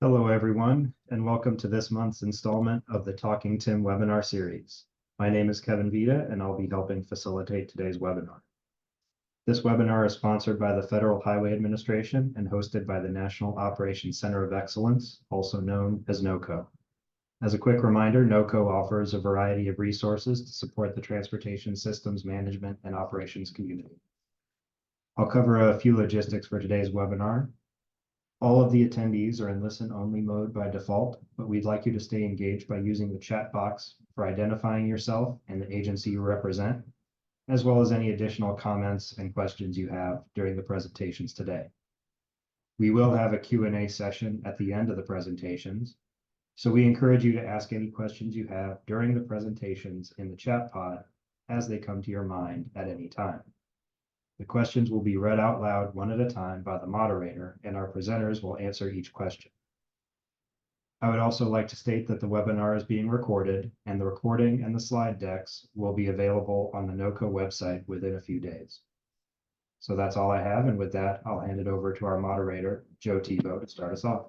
Hello, everyone, and welcome to this month's installment of the Talking Tim webinar series. My name is Kevin Vita, and I'll be helping facilitate today's webinar. This webinar is sponsored by the Federal Highway Administration and hosted by the National Operations Center of Excellence, also known as NOCoE. As a quick reminder, NOCoE offers a variety of resources to support the transportation systems management and operations community. I'll cover a few logistics for today's webinar. All of the attendees are in listen-only mode by default, but we'd like you to stay engaged by using the chat box for identifying yourself and the agency you represent, as well as any additional comments and questions you have during the presentations today. We will have a Q&A session at the end of the presentations, so we encourage you to ask any questions you have during the presentations in the chat pod as they come to your mind at any time. The questions will be read out loud one at a time by the moderator, and our presenters will answer each question. I would also like to state that the webinar is being recorded, and the recording and the slide decks will be available on the NOCoE website within a few days. So that's all I have, and with that, I'll hand it over to our moderator, Joe Tebo, to start us off.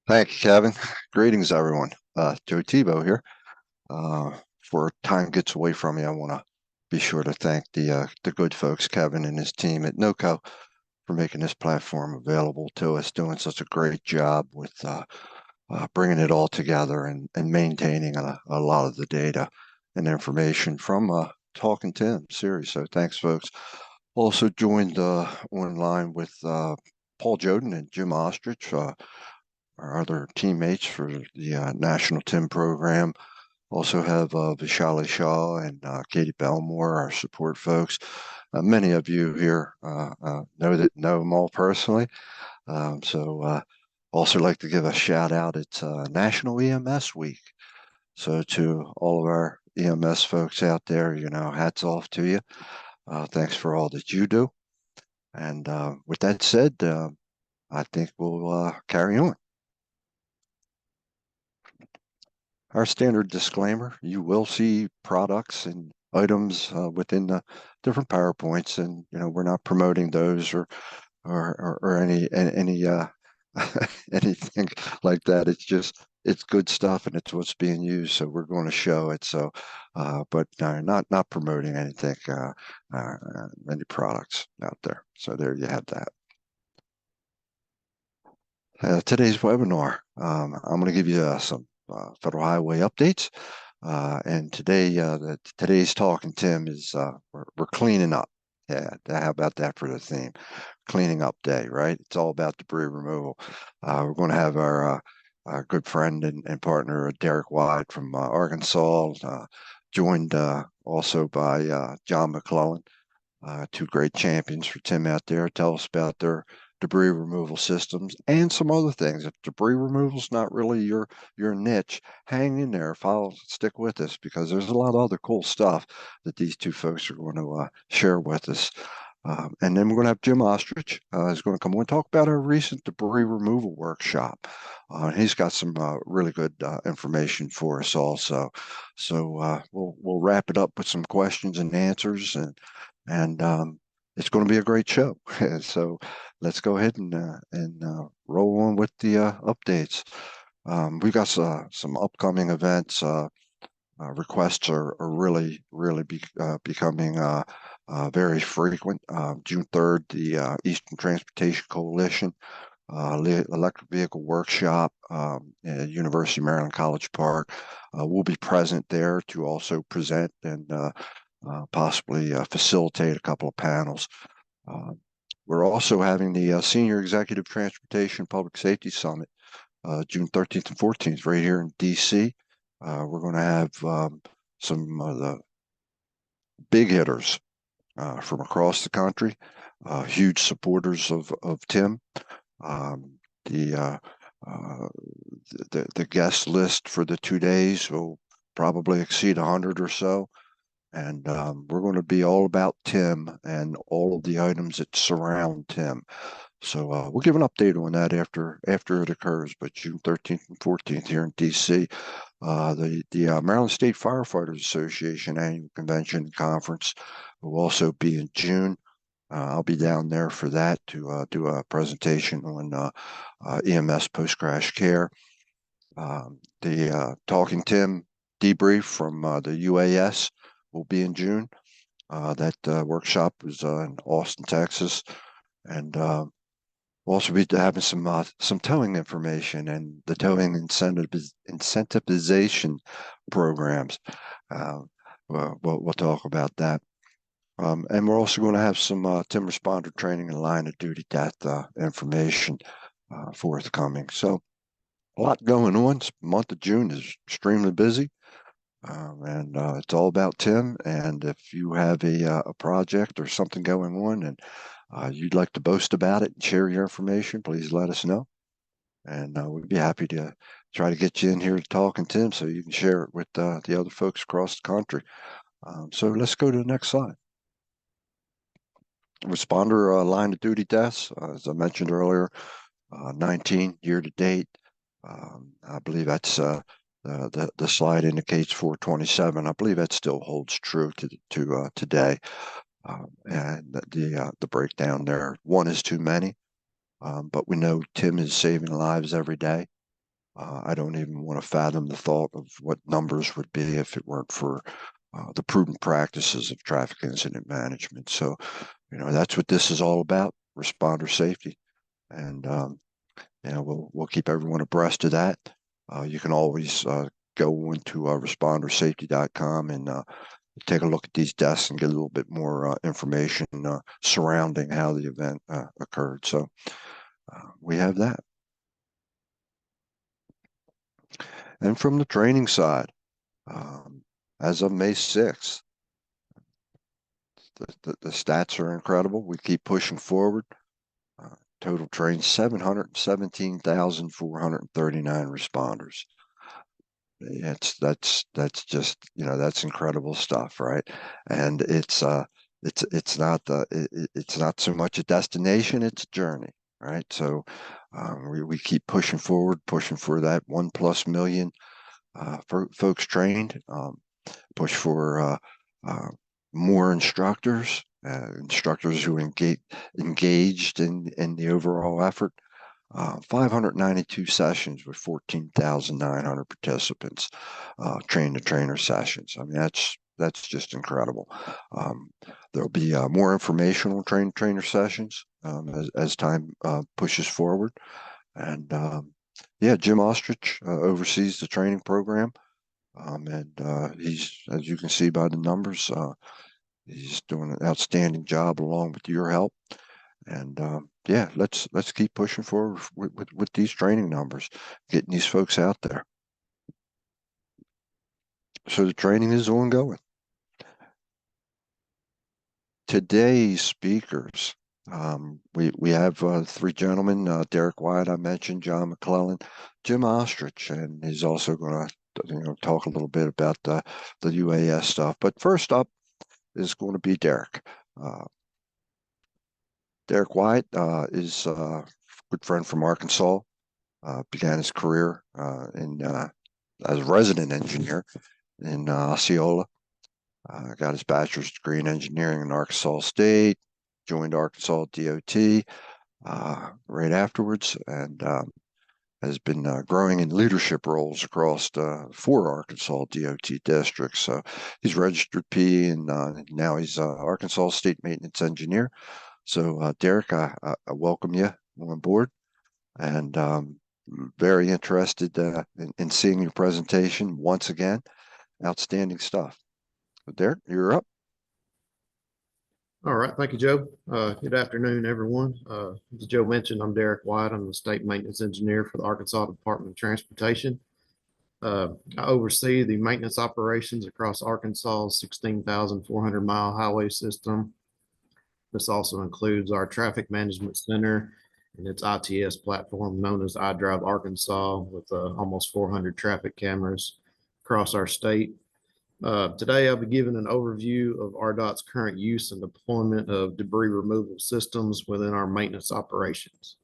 Thank you, Kevin. Greetings, everyone. Joe Tebo here. Before time gets away from me, I want to be sure to thank the good folks, Kevin and his team at NOCoE, for making this platform available to us, doing such a great job with bringing it all together and maintaining a lot of the data and information from Talking Tim series. So thanks, folks. Also joined online with Paul Jodoin and Jim Austrich, our other teammates for the National Tim program. Also have Vishali Shah and Katie Belmore, our support folks. Many of you here know them all personally. Also like to give a shout out. It's National EMS Week. So to all of our EMS folks out there, hats off to you. Thanks for all that you do. And with that said, I think we'll carry on. Our standard disclaimer: you will see products and items within the different PowerPoints, and we're not promoting those or any anything like that. It's good stuff and it's what's being used, so we're going to show it. So, but not promoting anything, any products out there. So there you have that. Today's webinar, I'm going to give you some Federal Highway updates, and today's Talking Tim is we're cleaning up. Yeah, how about that for the theme? Cleaning up day, right? It's all about debris removal. We're going to have our good friend and partner Deric Wyatt from Arkansas, joined also by John McClellan, two great champions for Tim out there. Tell us about their debris removal systems and some other things. If debris removal is not really your niche, hang in there, stick with us, because there's a lot of other cool stuff that these two folks are going to share with us. And then we're going to have Jim Austrich is going to come on and talk about our recent debris removal workshop. He's got some really good information for us also. So we'll wrap it up with some questions and answers, and it's going to be a great show. So let's go ahead and roll on with the updates. We've got some upcoming events. Requests are really becoming very frequent. June 3rd, the Eastern Transportation Coalition Electric Vehicle Workshop at University of Maryland College Park. We'll be present there to also present and possibly facilitate a couple of panels. We're also having the Senior Executive Transportation Public Safety Summit, June 13th and 14th, right here in DC. We're going to have some of the big hitters from across the country, huge supporters of Tim. The guest list for the 2 days will probably exceed 100 or so. And we're going to be all about Tim and all of the items that surround Tim. So we'll give an update on that after it occurs. But June 13th and 14th here in DC, the Maryland State Firefighters Association Annual Convention and Conference will also be in June. I'll be down there for that to do a presentation on EMS post-crash care. The Talking Tim debrief from the UAS will be in June. That workshop is in Austin, Texas, and we'll also be having some towing information and the towing incentivization programs. We'll talk about that. And we're also going to have some TIM responder training and line of duty death information forthcoming. So a lot going on. The month of June is extremely busy, and it's all about TIM. And if you have a project or something going on and you'd like to boast about it and share your information, please let us know. And we'd be happy to try to get you in here to Talking Tim so you can share it with the other folks across the country. So let's go to the next slide. Responder line of duty deaths, as I mentioned earlier, 19 year to date. I believe that's the slide indicates 427. I believe that still holds true to today. And the breakdown there, one is too many, but we know TIM is saving lives every day. I don't even want to fathom the thought of what numbers would be if it weren't for the prudent practices of traffic incident management. So, that's what this is all about: responder safety, and we'll keep everyone abreast of that. You can always go into respondersafety.com and take a look at these deaths and get a little bit more information surrounding how the event occurred. So we have that. And from the training side, as of May 6th, the stats are incredible. We keep pushing forward. Total trained 717,439 responders. That's just, that's incredible stuff, right? And it's not so much a destination, it's a journey, right? So we keep pushing forward, pushing for that 1+ million folks trained, push for more instructors who engaged in the overall effort. 592 sessions with 14,900 participants, train-to-trainer sessions. I mean, that's just incredible. There'll be more informational train-to-trainer sessions as time pushes forward. And Jim Austrich oversees the training program. And he's, as you can see by the numbers, he's doing an outstanding job along with your help. And let's keep pushing forward with these training numbers, getting these folks out there. So the training is ongoing. Today's speakers, we have 3 gentlemen: Deric, Wyatt, I mentioned, John McClellan, Jim Austrich, and he's also going to talk a little bit about the UAS stuff. But first up is going to be Deric. Deric Wyatt is a good friend from Arkansas. Began his career as a resident engineer in Osceola. Got his bachelor's degree in engineering in Arkansas State. Joined Arkansas DOT right afterwards, and has been growing in leadership roles across 4 Arkansas DOT districts. So he's registered P, and now he's Arkansas State Maintenance Engineer. So Deric, I welcome you on board, and very interested in seeing your presentation once again. Outstanding stuff. So Deric, you're up. All right. Thank you, Joe. Good afternoon, everyone. As Joe mentioned, I'm Deric Wyatt. I'm the State Maintenance Engineer for the Arkansas Department of Transportation. I oversee the maintenance operations across Arkansas's 16,400-mile highway system. This also includes our Traffic Management Center and its ITS platform known as iDrive Arkansas, with almost 400 traffic cameras across our state. Today, I'll be giving an overview of RDOT's current use and deployment of debris removal systems within our maintenance operations.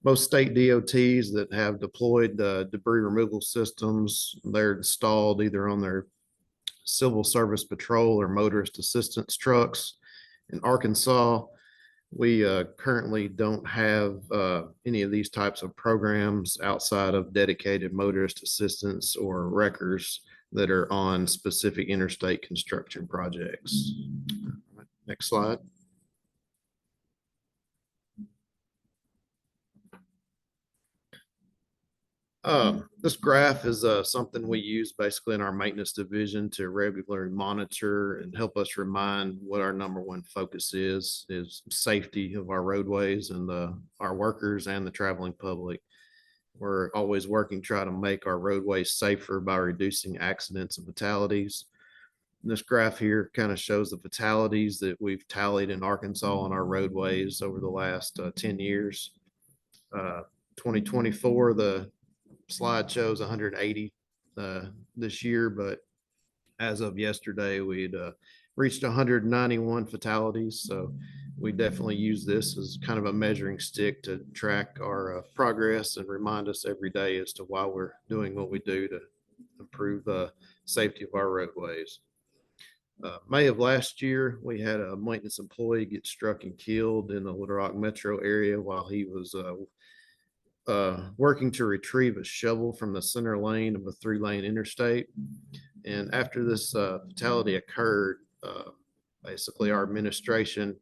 Most state DOTs that have deployed debris removal systems, they're installed either on their civil service patrol or motorist assistance trucks. In Arkansas, We currently don't have any of these types of programs outside of dedicated motorist assistance or wreckers that are on specific interstate construction projects. Next slide. This graph is something we use basically in our maintenance division to regularly monitor and help us remind what our #1 focus is safety of our roadways and our workers and the traveling public. We're always working to try to make our roadways safer by reducing accidents and fatalities. This graph here kind of shows the fatalities that we've tallied in Arkansas on our roadways over the last 10 years. 2024, the slide shows 180 this year, but as of yesterday, we'd reached 191 fatalities. So we definitely use this as kind of a measuring stick to track our progress and remind us every day as to why we're doing what we do to improve the safety of our roadways. May of last year, we had a maintenance employee get struck and killed in the Little Rock metro area while he was working to retrieve a shovel from the center lane of a 3-lane interstate. And after this fatality occurred, basically our administration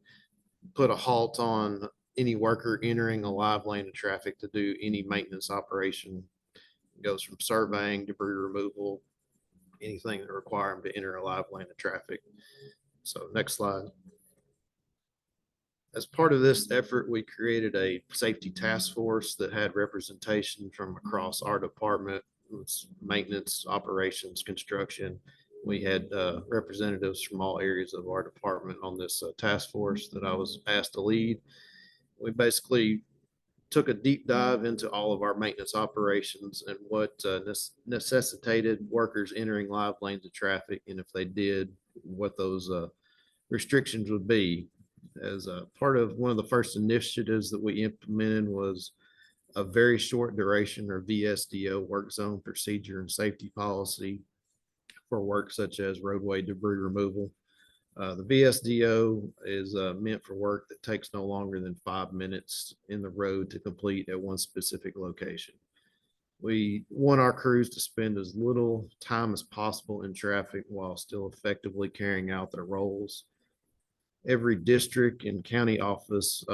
put a halt on any worker entering a live lane of traffic to do any maintenance operation. It goes from surveying, debris removal, anything that require them to enter a live lane of traffic. So next slide. As part of this effort, we created a safety task force that had representation from across our department, maintenance, operations, construction. We had representatives from all areas of our department on this task force that I was asked to lead. We basically took a deep dive into all of our maintenance operations and what necessitated workers entering live lanes of traffic, and if they did, what those restrictions would be. As a part of one of the first initiatives that we implemented was a very short duration or VSDO work zone procedure and safety policy for work such as roadway debris removal. The VSDO is meant for work that takes no longer than 5 minutes in the road to complete at one specific location. We want our crews to spend as little time as possible in traffic while still effectively carrying out their roles. Every district and county office,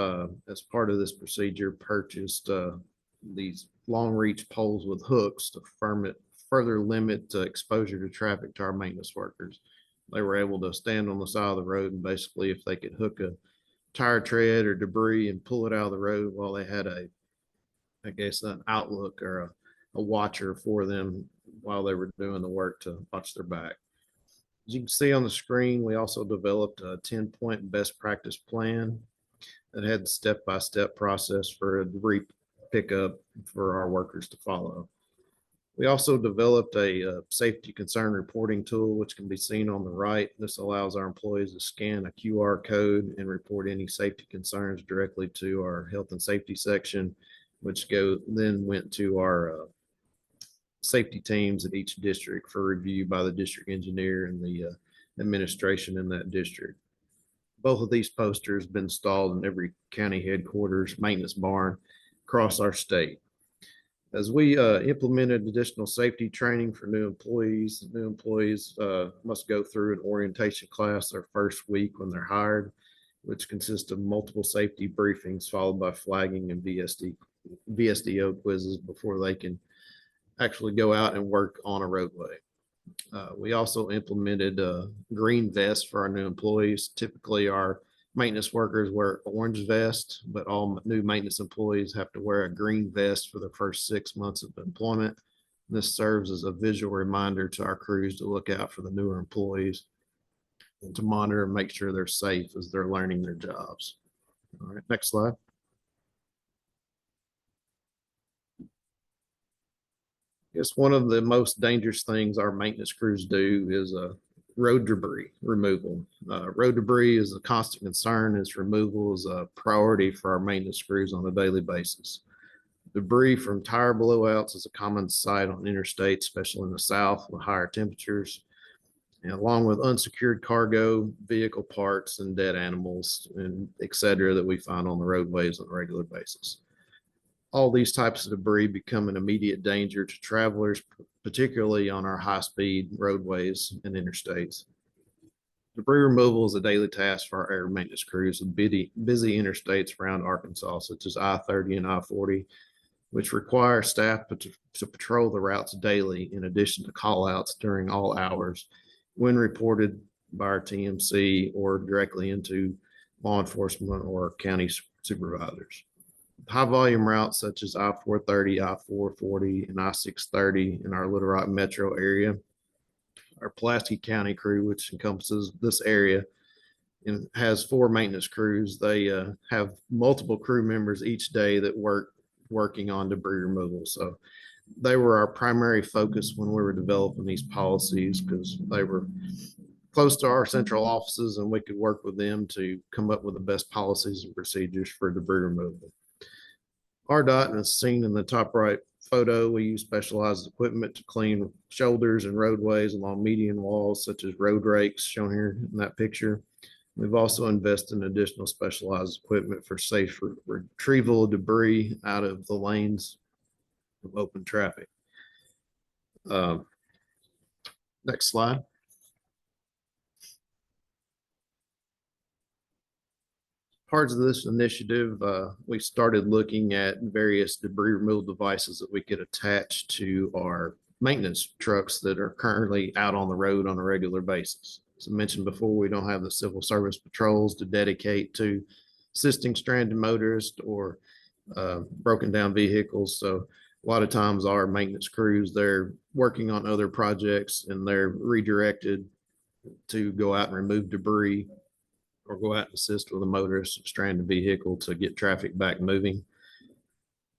as part of this procedure, purchased these long reach poles with hooks to further limit exposure to traffic to our maintenance workers. They were able to stand on the side of the road and basically if they could hook a tire tread or debris and pull it out of the road while they had an outlook or a watcher for them while they were doing the work to watch their back. As you can see on the screen, we also developed a 10-point best practice plan that had step-by-step process for a debris pickup for our workers to follow. We also developed a safety concern reporting tool, which can be seen on the right. This allows our employees to scan a QR code and report any safety concerns directly to our health and safety section, which then went to our safety teams at each district for review by the district engineer and the administration in that district. Both of these posters have been installed in every county headquarters maintenance barn across our state. As we implemented additional safety training for new employees must go through an orientation class their first week when they're hired, which consists of multiple safety briefings followed by flagging and VSDO quizzes before they can actually go out and work on a roadway. We also implemented green vests for our new employees. Typically, our maintenance workers wear orange vests, but all new maintenance employees have to wear a green vest for the first 6 months of employment. This serves as a visual reminder to our crews to look out for the newer employees and to monitor and make sure they're safe as they're learning their jobs. All right, next slide. I guess one of the most dangerous things our maintenance crews do is road debris removal. Road debris is a constant concern. Its removal is a priority for our maintenance crews on a daily basis. Debris from tire blowouts is a common sight on interstates, especially in the South with higher temperatures. and along with unsecured cargo, vehicle parts, and dead animals, and et cetera, that we find on the roadways on a regular basis. All these types of debris become an immediate danger to travelers, particularly on our high-speed roadways and interstates. Debris removal is a daily task for our air maintenance crews with busy interstates around Arkansas, such as I-30 and I-40, which require staff to patrol the routes daily in addition to call-outs during all hours when reported by our TMC or directly into law enforcement or county supervisors. High volume routes such as I-430, I-440, and I-630 in our Little Rock metro area. Our Pulaski County crew, which encompasses this area, and has 4 maintenance crews. They have multiple crew members each day that working on debris removal. So they were our primary focus when we were developing these policies, because they were close to our central offices and we could work with them to come up with the best policies and procedures for debris removal. RDOT, as seen in the top right photo, we use specialized equipment to clean shoulders and roadways along median walls, such as road rakes shown here in that picture. We've also invested in additional specialized equipment for safe retrieval of debris out of the lanes of open traffic. Next slide. Parts of this initiative, we started looking at various debris removal devices that we could attach to our maintenance trucks that are currently out on the road on a regular basis. As I mentioned before, we don't have the civil service patrols to dedicate to assisting stranded motorists or broken down vehicles. So a lot of times our maintenance crews, they're working on other projects and they're redirected to go out and remove debris or go out and assist with a motorist stranded vehicle to get traffic back moving.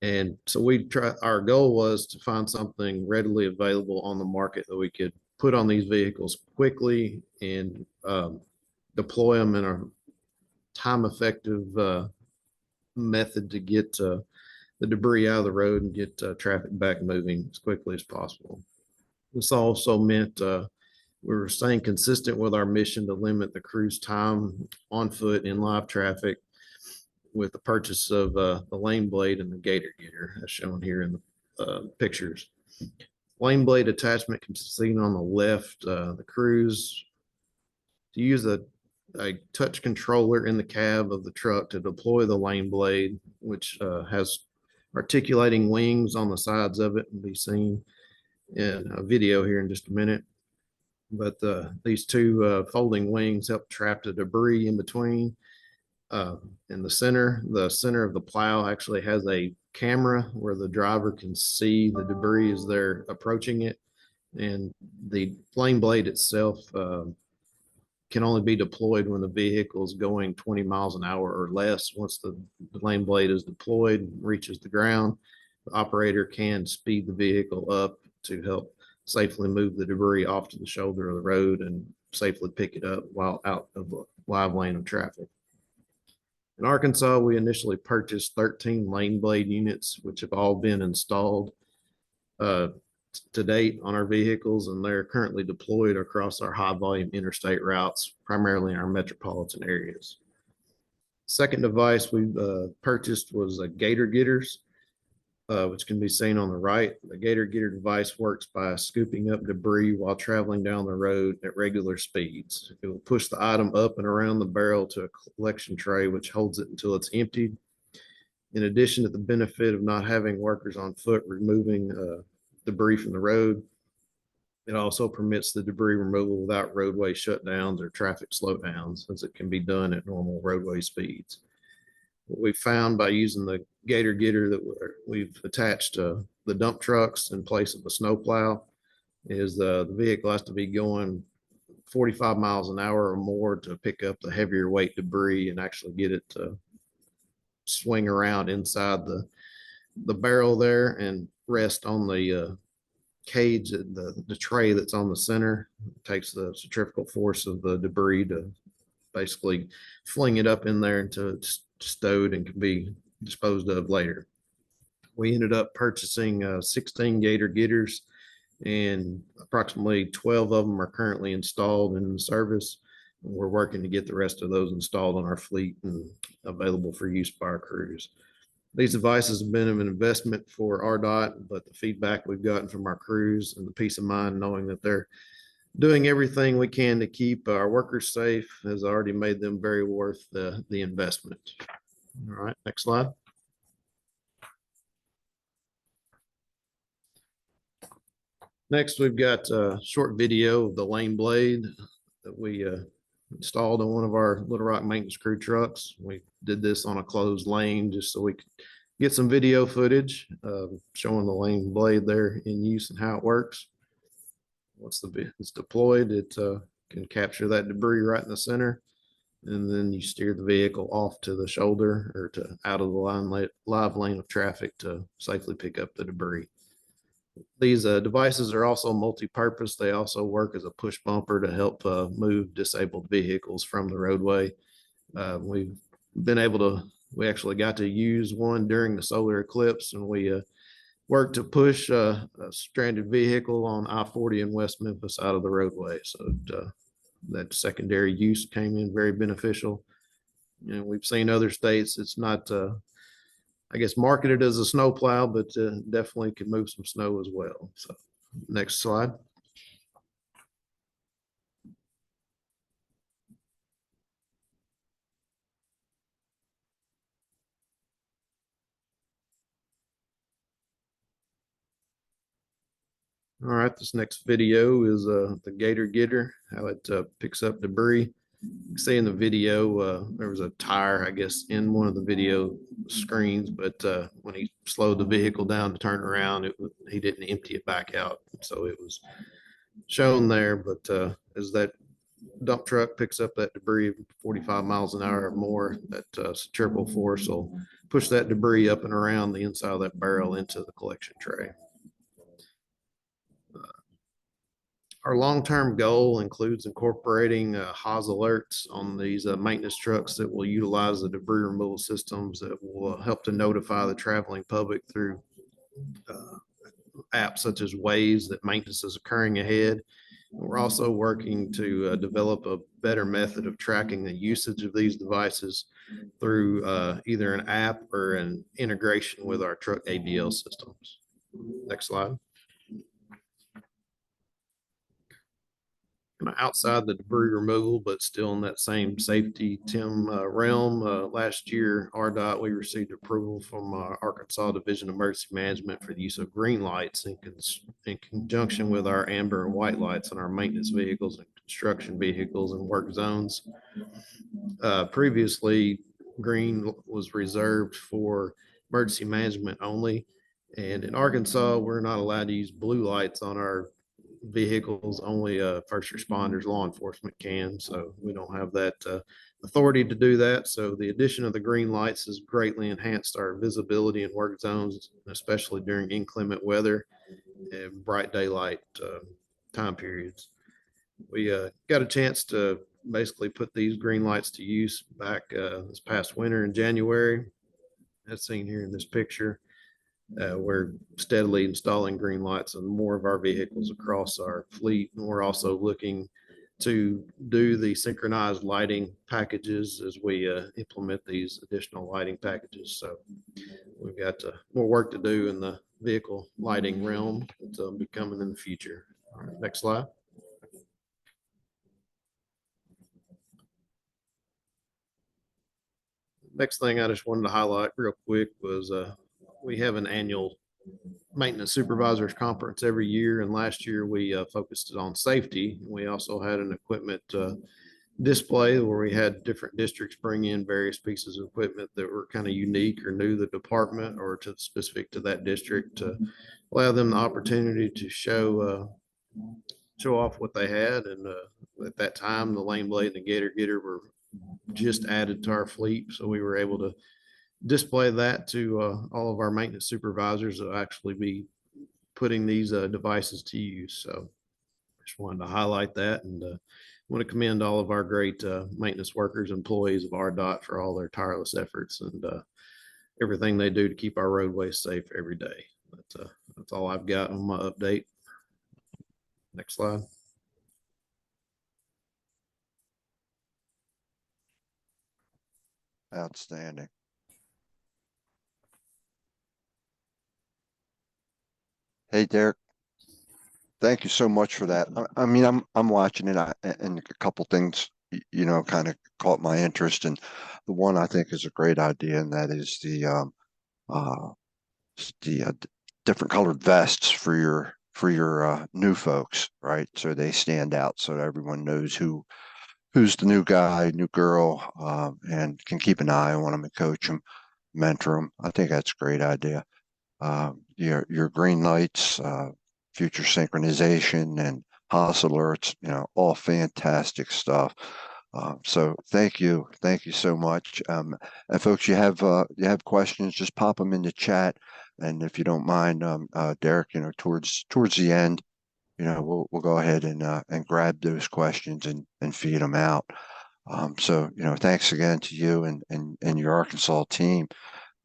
And so our goal was to find something readily available on the market that we could put on these vehicles quickly and deploy them in a time effective method to get the debris out of the road and get traffic back moving as quickly as possible. This also meant we were staying consistent with our mission to limit the crew's time on foot in live traffic with the purchase of the lane blade and the gator getter, as shown here in the pictures. Lane blade attachment can be seen on the left. The crews to use a touch controller in the cab of the truck to deploy the lane blade, which has articulating wings on the sides of it, and be seen in a video here in just a minute. But these 2 folding wings help trap the debris in between. In the center of the plow actually has a camera where the driver can see the debris as they're approaching it. And the lane blade itself can only be deployed when the vehicle is going 20 miles an hour or less. Once the lane blade is deployed, reaches the ground, the operator can speed the vehicle up to help safely move the debris off to the shoulder of the road and safely pick it up while out of a live lane of traffic. In Arkansas, we initially purchased 13 lane blade units, which have all been installed to date on our vehicles, and they're currently deployed across our high volume interstate routes, primarily in our metropolitan areas. Second device we purchased was gator getters, which can be seen on the right. The gator getter device works by scooping up debris while traveling down the road at regular speeds. It will push the item up and around the barrel to a collection tray, which holds it until it's emptied. In addition to the benefit of not having workers on foot removing debris from the road, it also permits the debris removal without roadway shutdowns or traffic slowdowns, as it can be done at normal roadway speeds. What we found by using the gator getter that we've attached to the dump trucks in place of a snowplow is the vehicle has to be going 45 miles an hour or more to pick up the heavier weight debris and actually get it to swing around inside the barrel there and rest on the cage, the tray that's on the center. It takes the centrifugal force of the debris to basically fling it up in there until it's stowed and can be disposed of later. We ended up purchasing 16 gator getters and approximately 12 of them are currently installed and in service. We're working to get the rest of those installed on our fleet and available for use by our crews. These devices have been an investment for RDOT, but the feedback we've gotten from our crews and the peace of mind knowing that they're doing everything we can to keep our workers safe has already made them very worth the investment. All right, next slide. Next, we've got a short video of the lane blade that we installed on one of our Little Rock maintenance crew trucks. We did this on a closed lane just so we could get some video footage showing the lane blade there in use and how it works. Once it's deployed, it can capture that debris right in the center, and then you steer the vehicle off to the shoulder or to out of the live lane of traffic to safely pick up the debris. These devices are also multi-purpose. They also work as a push bumper to help move disabled vehicles from the roadway. We've been able to, we actually got to use one during the solar eclipse, and we worked to push a stranded vehicle on I-40 in West Memphis out of the roadway. So that secondary use came in very beneficial. You know, we've seen other states, it's not I guess marketed as a snow plow, but definitely can move some snow as well. So next slide. All right, this next video is the Gator Getter, how it picks up debris. You can see in the video, there was a tire, I guess, in one of the video screens, but when he slowed the vehicle down to turn around, he didn't empty it back out. So it was shown there, but as that dump truck picks up that debris 45 miles an hour or more, that centrifugal force will push that debris up and around the inside of that barrel into the collection tray. Our long-term goal includes incorporating HOS alerts on these maintenance trucks that will utilize the debris removal systems that will help to notify the traveling public through apps such as Waze that maintenance is occurring ahead. We're also working to develop a better method of tracking the usage of these devices through either an app or an integration with our truck ADL systems. Next slide. Outside the debris removal, but still in that same safety TIM realm. Last year, RDOT, we received approval from Arkansas Division of Emergency Management for the use of green lights in conjunction with our amber and white lights on our maintenance vehicles and construction vehicles and work zones. Previously, green was reserved for emergency management only. And in Arkansas, we're not allowed to use blue lights on our vehicles. Only first responders, law enforcement can. So we don't have that authority to do that. So the addition of the green lights has greatly enhanced our visibility in work zones, especially during inclement weather and bright daylight time periods. We got a chance to basically put these green lights to use back this past winter in January. That's seen here in this picture. We're steadily installing green lights on more of our vehicles across our fleet. And we're also looking to do the synchronized lighting packages as we implement these additional lighting packages. So we've got more work to do in the vehicle lighting realm. It'll be coming in the future. All right, next slide. Next thing I just wanted to highlight real quick was we have an annual maintenance supervisors conference every year, and last year we focused on safety. We also had an equipment display where we had different districts bring in various pieces of equipment that were kind of unique or new to the department or to specific to that district to allow them the opportunity to show off what they had. And at that time, the Lane Blade and the Gator Getter were just added to our fleet, so we were able to display that to all of our maintenance supervisors that will actually be putting these devices to use. So I just wanted to highlight that, and want to commend all of our great maintenance workers, employees of RDOT for all their tireless efforts and everything they do to keep our roadways safe every day. That's all I've got on my update. Next slide. Outstanding. Hey, Derek. Thank you so much for that. I mean, I'm watching it, and a couple things, kind of caught my interest, and the one I think is a great idea, and that is uh, different colored vests for your new folks, right? So they stand out, so that everyone knows who's the new guy, new girl, and can keep an eye on them and coach them, mentor them. I think that's a great idea. Your green lights, future synchronization, and Haas alerts, all fantastic stuff. So thank you so much. And folks, you have questions, just pop them in the chat, and if you don't mind, Derek, towards the end, we'll go ahead and grab those questions and feed them out. So thanks again to you and your Arkansas team.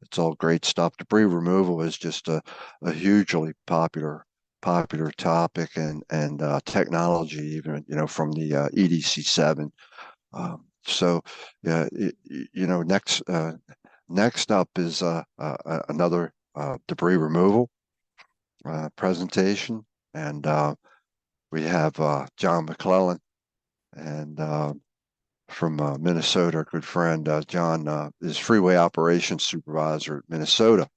It's all great stuff. Debris removal is just a hugely popular topic, and technology, even from the EDC7. So yeah, next up is another debris removal presentation, and we have John McClellan, and from Minnesota, a good friend. John is Freeway Operations Supervisor at Minnesota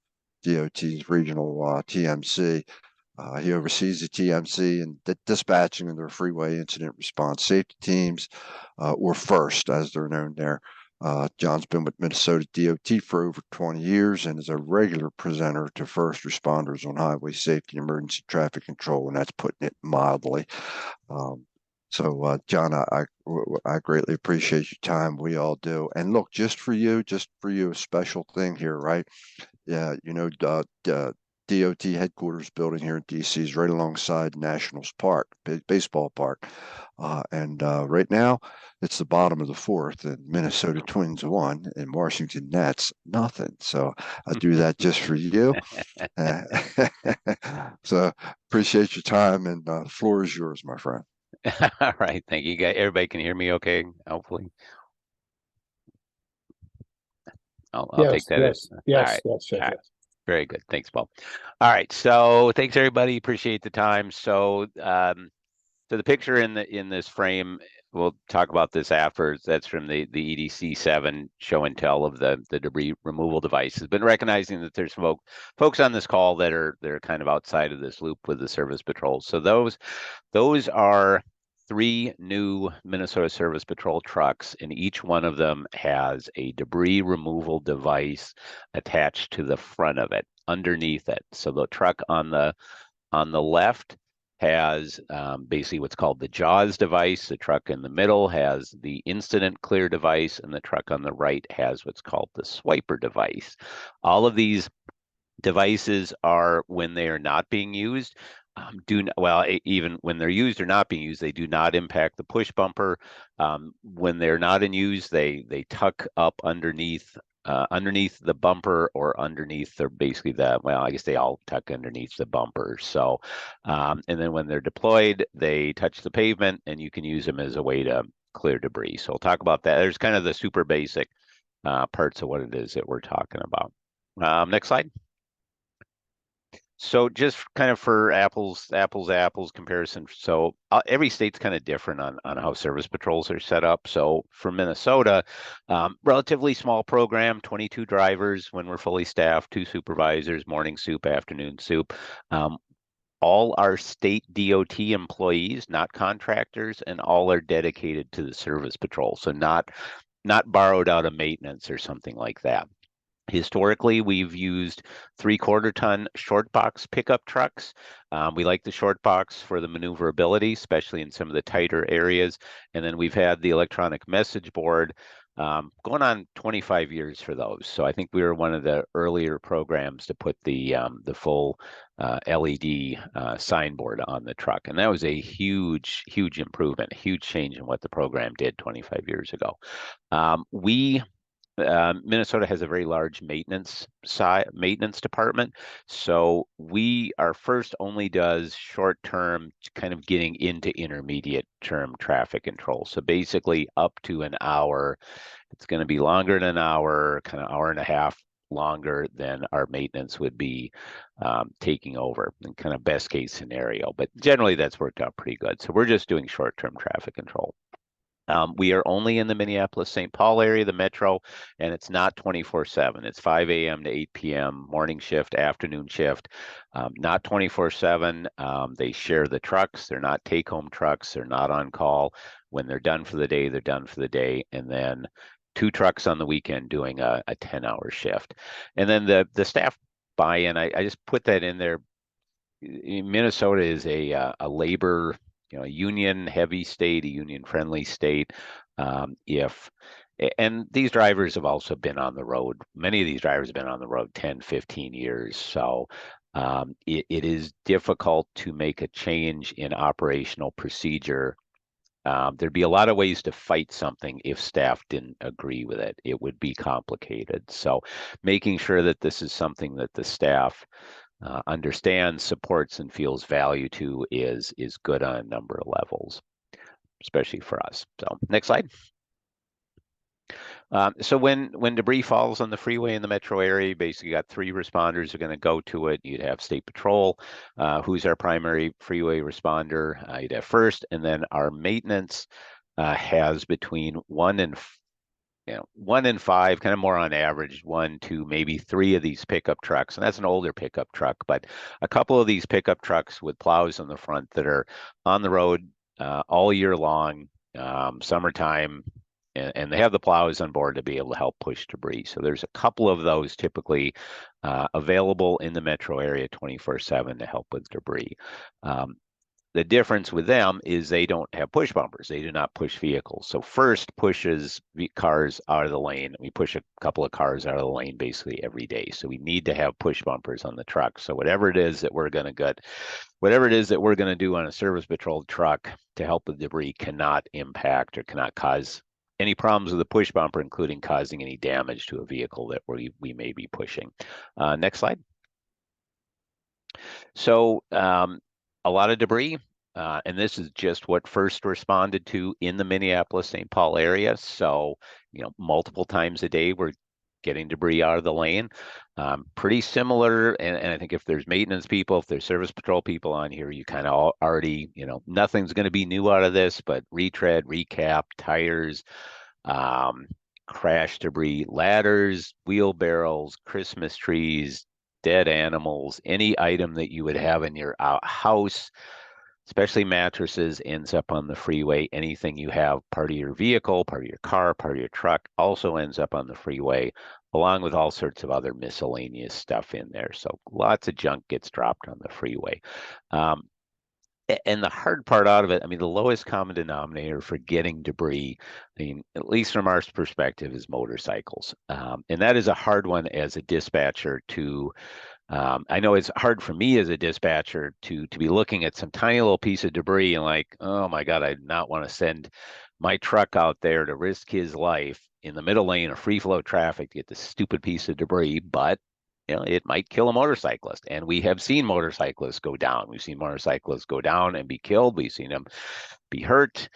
DOT's regional TMC. He oversees the TMC and the dispatching of their freeway incident response safety teams, or FIRST, as they're known there. John's been with Minnesota DOT for over 20 years and is a regular presenter to first responders on highway safety and emergency traffic control, and that's putting it mildly. So, John, I greatly appreciate your time. We all do. And look, just for you, a special thing here, right? Yeah, DOT headquarters building here in DC is right alongside Nationals Park, baseball park. And right now, it's the bottom of the fourth, and Minnesota Twins won, and Washington Nats nothing. So I do that just for you. So appreciate your time, and the floor is yours, my friend. All right, thank you, guys. Everybody can hear me okay, hopefully. I'll take that. Yes. Very good. Thanks, Paul. All right, so thanks everybody. Appreciate the time. So so the picture in this frame, we'll talk about this after. That's from the EDC7 show and tell of the debris removal devices. But recognizing that there's folks on this call that are kind of outside of this loop with the service patrols. So those are 3 new Minnesota Service Patrol trucks, and each one of them has a debris removal device attached to the front of it, underneath it. So the truck on the left has basically what's called the JAWS device. The truck in the middle has the incident clear device, and the truck on the right has what's called the swiper device. All of these devices are, when they are not being used, even when they're used or not being used, they do not impact the push bumper. When they're not in use, they tuck up underneath the bumper, or underneath, or basically I guess they all tuck underneath the bumper. So, and then when they're deployed, they touch the pavement, and you can use them as a way to clear debris. So we'll talk about that. There's kind of the super basic parts of what it is that we're talking about. Next slide. So just kind of for apples comparison. So every state's kind of different on how service patrols are set up. So for Minnesota, relatively small program, 22 drivers when we're fully staffed, 2 supervisors, morning soup, afternoon soup. All are state DOT employees, not contractors, and all are dedicated to the service patrol. So not borrowed out of maintenance or something like that. Historically, we've used 3/4 ton short box pickup trucks. We like the short box for the maneuverability, especially in some of the tighter areas. And then we've had the electronic message board going on 25 years for those. So I think we were one of the earlier programs to put the full LED signboard on the truck. And that was a huge improvement, a huge change in what the program did 25 years ago. Minnesota has a very large maintenance department. So our first only does short-term kind of getting into intermediate term traffic control. So basically up to an hour. It's going to be longer than an hour, kind of hour and a half longer than our maintenance would be taking over, in kind of best case scenario. But generally that's worked out pretty good. So we're just doing short-term traffic control. We are only in the Minneapolis-St. Paul area, the metro, and it's not 24/7. It's 5 a.m. to 8 p.m., morning shift, afternoon shift, not 24/7. They share the trucks. They're not take-home trucks. They're not on call. When they're done for the day, they're done for the day. And then 2 trucks on the weekend doing a 10-hour shift. And then the staff buy-in, I just put that in there. Minnesota is a labor, union heavy state, a union friendly state. And these drivers have also been on the road. Many of these drivers have been on the road 10, 15 years. So it is difficult to make a change in operational procedure. There'd be a lot of ways to fight something if staff didn't agree with it. It would be complicated. So making sure that this is something that the staff understands, supports, and feels value to is good on a number of levels, especially for us. So next slide. So when debris falls on the freeway in the metro area, you basically got 3 responders are going to go to it. You'd have State Patrol, who's our primary freeway responder. You'd have first, and then our maintenance has between 1 and 5, kind of more on average, 1, 2, maybe 3 of these pickup trucks. And that's an older pickup truck, but a couple of these pickup trucks with plows on the front that are on the road all year long, summertime, and they have the plows on board to be able to help push debris. So there's a couple of those typically available in the metro area 24/7 to help with debris. The difference with them is they don't have push bumpers. They do not push vehicles. So first pushes cars out of the lane. We push a couple of cars out of the lane basically every day. So we need to have push bumpers on the truck. So whatever it is that we're going to do on a service patrol truck to help with debris cannot impact or cannot cause any problems with the push bumper, including causing any damage to a vehicle that we may be pushing. Next slide. So a lot of debris, and this is just what first responded to in the Minneapolis-St. Paul area. So, multiple times a day, we're getting debris out of the lane. Pretty similar, and I think if there's maintenance people, if there's service patrol people on here, you kind of already, nothing's going to be new out of this, but retread, recap, tires, crash debris, ladders, wheelbarrows, Christmas trees, dead animals, any item that you would have in your house, especially mattresses, ends up on the freeway. Anything you have part of your vehicle, part of your car, part of your truck also ends up on the freeway, along with all sorts of other miscellaneous stuff in there. So lots of junk gets dropped on the freeway. And the hard part out of it, the lowest common denominator for getting debris, at least from our perspective, is motorcycles. And that is a hard one as a dispatcher to, I know it's hard for me as a dispatcher to be looking at some tiny little piece of debris and like, oh my God, I do not want to send my truck out there to risk his life in the middle lane of free flow traffic to get this stupid piece of debris, but it might kill a motorcyclist. And we have seen motorcyclists go down. We've seen motorcyclists go down and be killed. We've seen them be hurt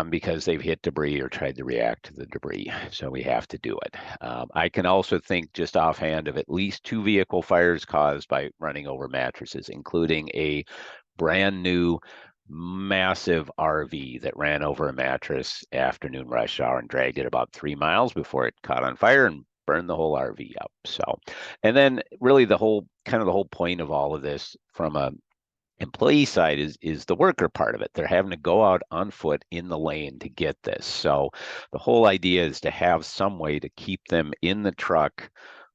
because they've hit debris or tried to react to the debris. So we have to do it. I can also think just offhand of at least 2 vehicle fires caused by running over mattresses, including a brand new massive RV that ran over a mattress afternoon rush hour and dragged it about 3 miles before it caught on fire and burned the whole RV up. So, and then really the whole point of all of this from a employee side is the worker part of it. They're having to go out on foot in the lane to get this. So the whole idea is to have some way to keep them in the truck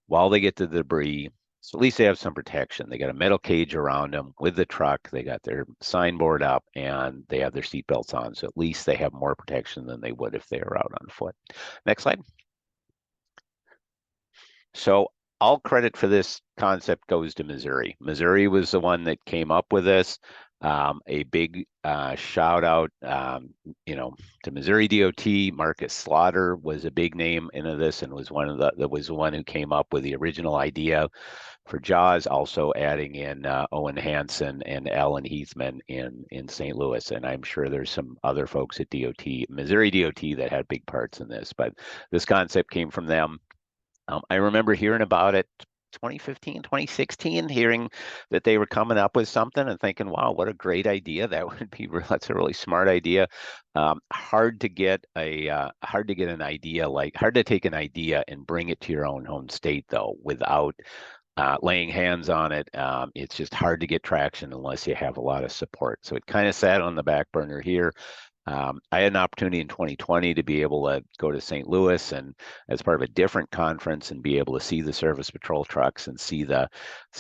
while they get to the debris. So at least they have some protection. They got a metal cage around them with the truck. They got their signboard up and they have their seatbelts on. So at least they have more protection than they would if they were out on foot. Next slide. So all credit for this concept goes to Missouri. Missouri was the one that came up with this. A big shout out, to Missouri DOT. Marcus Slaughter was a big name into this and was the one who came up with the original idea for JAWS, also adding in Owen Hansen and Alan Heathman in St. Louis. And I'm sure there's some other folks at Missouri DOT that had big parts in this, but this concept came from them. I remember hearing about it 2015, 2016, hearing that they were coming up with something and thinking, wow, what a great idea. That would be, that's a really smart idea. Hard to take an idea and bring it to your own home state though, without laying hands on it. It's just hard to get traction unless you have a lot of support. So it kind of sat on the back burner here. I had an opportunity in 2020 to be able to go to St. Louis and as part of a different conference and be able to see the service patrol trucks and see the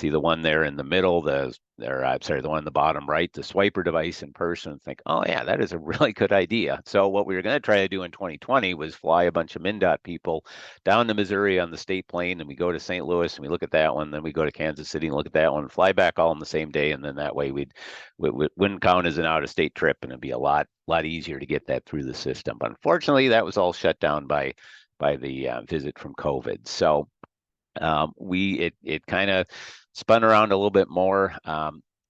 one there in the middle, the one in the bottom right, the swiper device in person, and think, oh yeah, that is a really good idea. So what we were going to try to do in 2020 was fly a bunch of MnDOT people down to Missouri on the state plane, and we go to St. Louis and we look at that one, then we go to Kansas City and look at that one, and fly back all on the same day, and then that way we wouldn't count as an out-of-state trip, and it'd be a lot easier to get that through the system. But unfortunately, that was all shut down by the visit from COVID. So it kind of spun around a little bit more.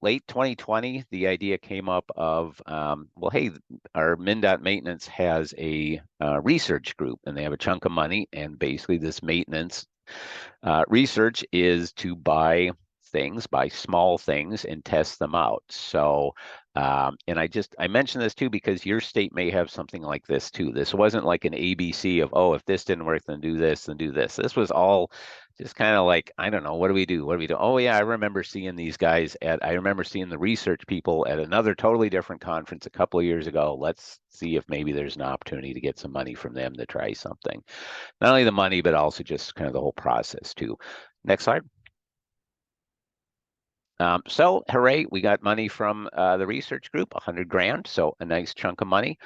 Late 2020, the idea came up of, well, hey, our MnDOT maintenance has a research group, and they have a chunk of money, and basically this maintenance research is to buy small things and test them out. So, and I mentioned this too, because your state may have something like this too. This wasn't like an ABC of, oh, if this didn't work, then do this, then do this. This was all just kind of like, I don't know, what do we do? What do we do? Oh yeah, I remember seeing these guys I remember seeing the research people at another totally different conference a couple of years ago. Let's see if maybe there's an opportunity to get some money from them to try something. Not only the money, but also just kind of the whole process too. Next slide. So hooray, we got money from the research group, 100 grand, so a nice chunk of money.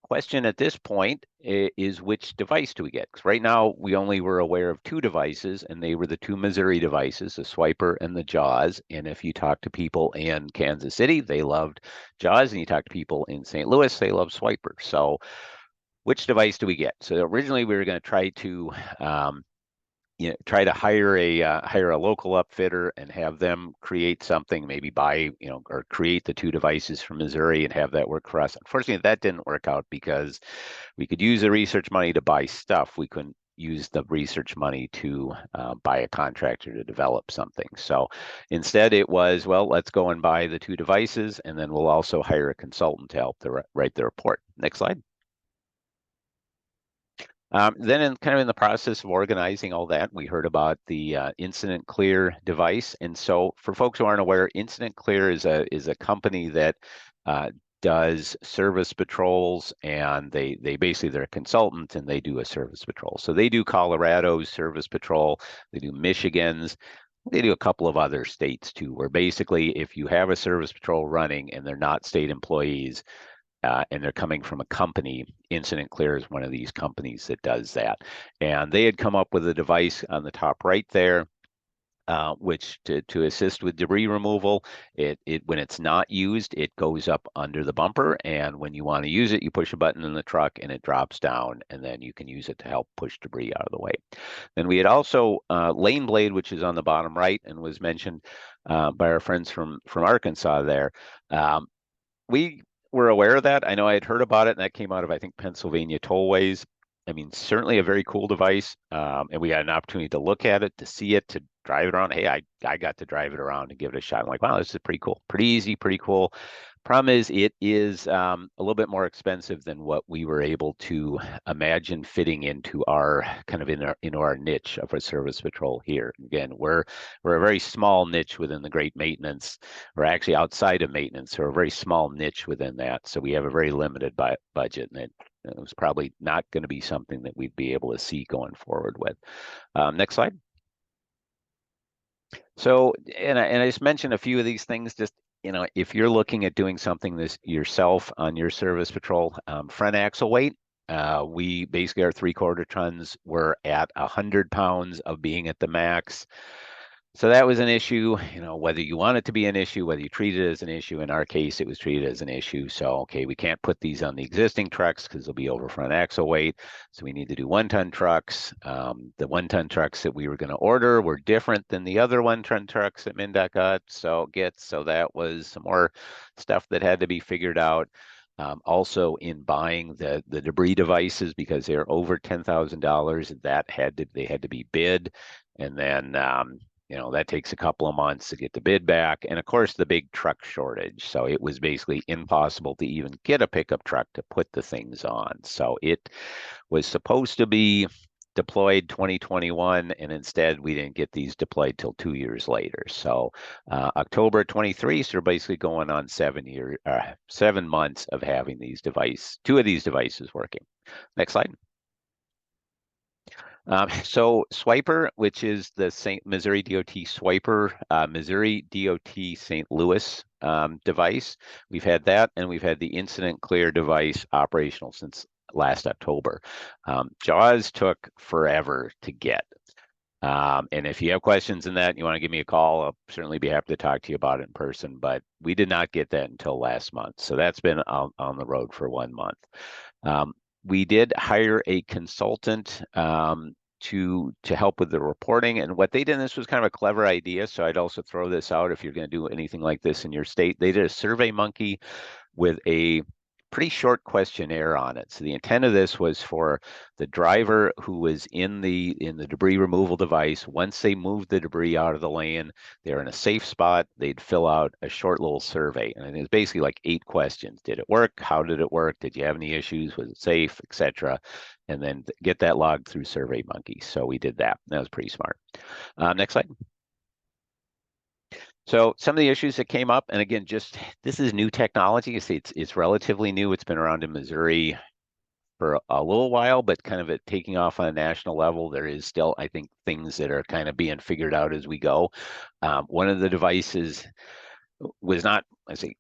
Question at this point is which device do we get? Because right now we only were aware of 2 devices, and they were the 2 Missouri devices, the swiper and the JAWS. And if you talk to people in Kansas City, they loved JAWS, and you talk to people in St. Louis, they love swiper. So which device do we get? So originally we were going to try to hire a local upfitter and have them create something, maybe buy, or create the 2 devices from Missouri and have that work for us. Unfortunately, that didn't work out because we could use the research money to buy stuff. We couldn't use the research money to buy a contractor to develop something. So instead it was, well, let's go and buy the 2 devices, and then we'll also hire a consultant to help write the report. Next slide. Then in the process of organizing all that, we heard about the Incident Clear device. And so for folks who aren't aware, Incident Clear is a company that does service patrols, and they basically, they're a consultant and they do a service patrol. So they do Colorado's service patrol, they do Michigan's, they do a couple of other states too, where basically if you have a service patrol running and they're not state employees, and they're coming from a company, Incident Clear is one of these companies that does that. And they had come up with a device on the top right there, which to assist with debris removal. When it's not used, it goes up under the bumper, and when you want to use it, you push a button in the truck and it drops down, and then you can use it to help push debris out of the way. Then we had also Lane Blade, which is on the bottom right and was mentioned by our friends from Arkansas there. We were aware of that. I know I had heard about it, and that came out of, I think, Pennsylvania Tollways. I mean, certainly a very cool device, and we had an opportunity to look at it, to see it, to drive it around. Hey, I got to drive it around and give it a shot. I'm like, wow, this is pretty cool, pretty easy, pretty cool. Problem is, it is a little bit more expensive than what we were able to imagine fitting into our into our niche of a service patrol here. Again, we're a very small niche within the great maintenance. We're actually outside of maintenance, so we're a very small niche within that. So we have a very limited budget, and it was probably not going to be something that we'd be able to see going forward with. Next slide. So, and I just mentioned a few of these things. Just, if you're looking at doing something this yourself on your service patrol, front axle weight, we basically, our 3/4 tons were at 100 pounds of being at the max. So that was an issue, you know, whether you want it to be an issue, whether you treat it as an issue. In our case, it was treated as an issue. So, okay, we can't put these on the existing trucks because they'll be over front axle weight. So we need to do 1-ton trucks. The 1-ton trucks that we were going to order were different than the other 1-ton trucks that MnDOT got. So that was some more stuff that had to be figured out. Also in buying the debris devices, because they're over $10,000, they had to be bid. And then, you know, that takes a couple of months to get the bid back. And of course, the big truck shortage. So it was basically impossible to even get a pickup truck to put the things on. So it was supposed to be deployed 2021, and instead we didn't get these deployed till 2 years later. So October 23, so we're basically going on 7 months of having two of these devices working. Next slide. So Swiper, which is the Missouri DOT Swiper, Missouri DOT St. Louis device. We've had that, and we've had the incident clear device operational since last October. JAWS took forever to get. And if you have questions in that and you want to give me a call, I'll certainly be happy to talk to you about it in person, but we did not get that until last month. So that's been on the road for 1 month. We did hire a consultant to help with the reporting, and what they did, and this was kind of a clever idea, so I'd also throw this out if you're going to do anything like this in your state. They did a SurveyMonkey with a pretty short questionnaire on it. So the intent of this was for the driver who was in the debris removal device. Once they moved the debris out of the lane, they're in a safe spot, they'd fill out a short little survey. And it was basically like 8 questions. Did it work? How did it work? Did you have any issues? Was it safe, etc.? And then get that logged through SurveyMonkey. So we did that. That was pretty smart. Next slide. So some of the issues that came up, and again, this is new technology. You see, it's relatively new. It's been around in Missouri for a little while, but kind of taking off on a national level. There is still, I think, things that are kind of being figured out as we go. One of the devices was not,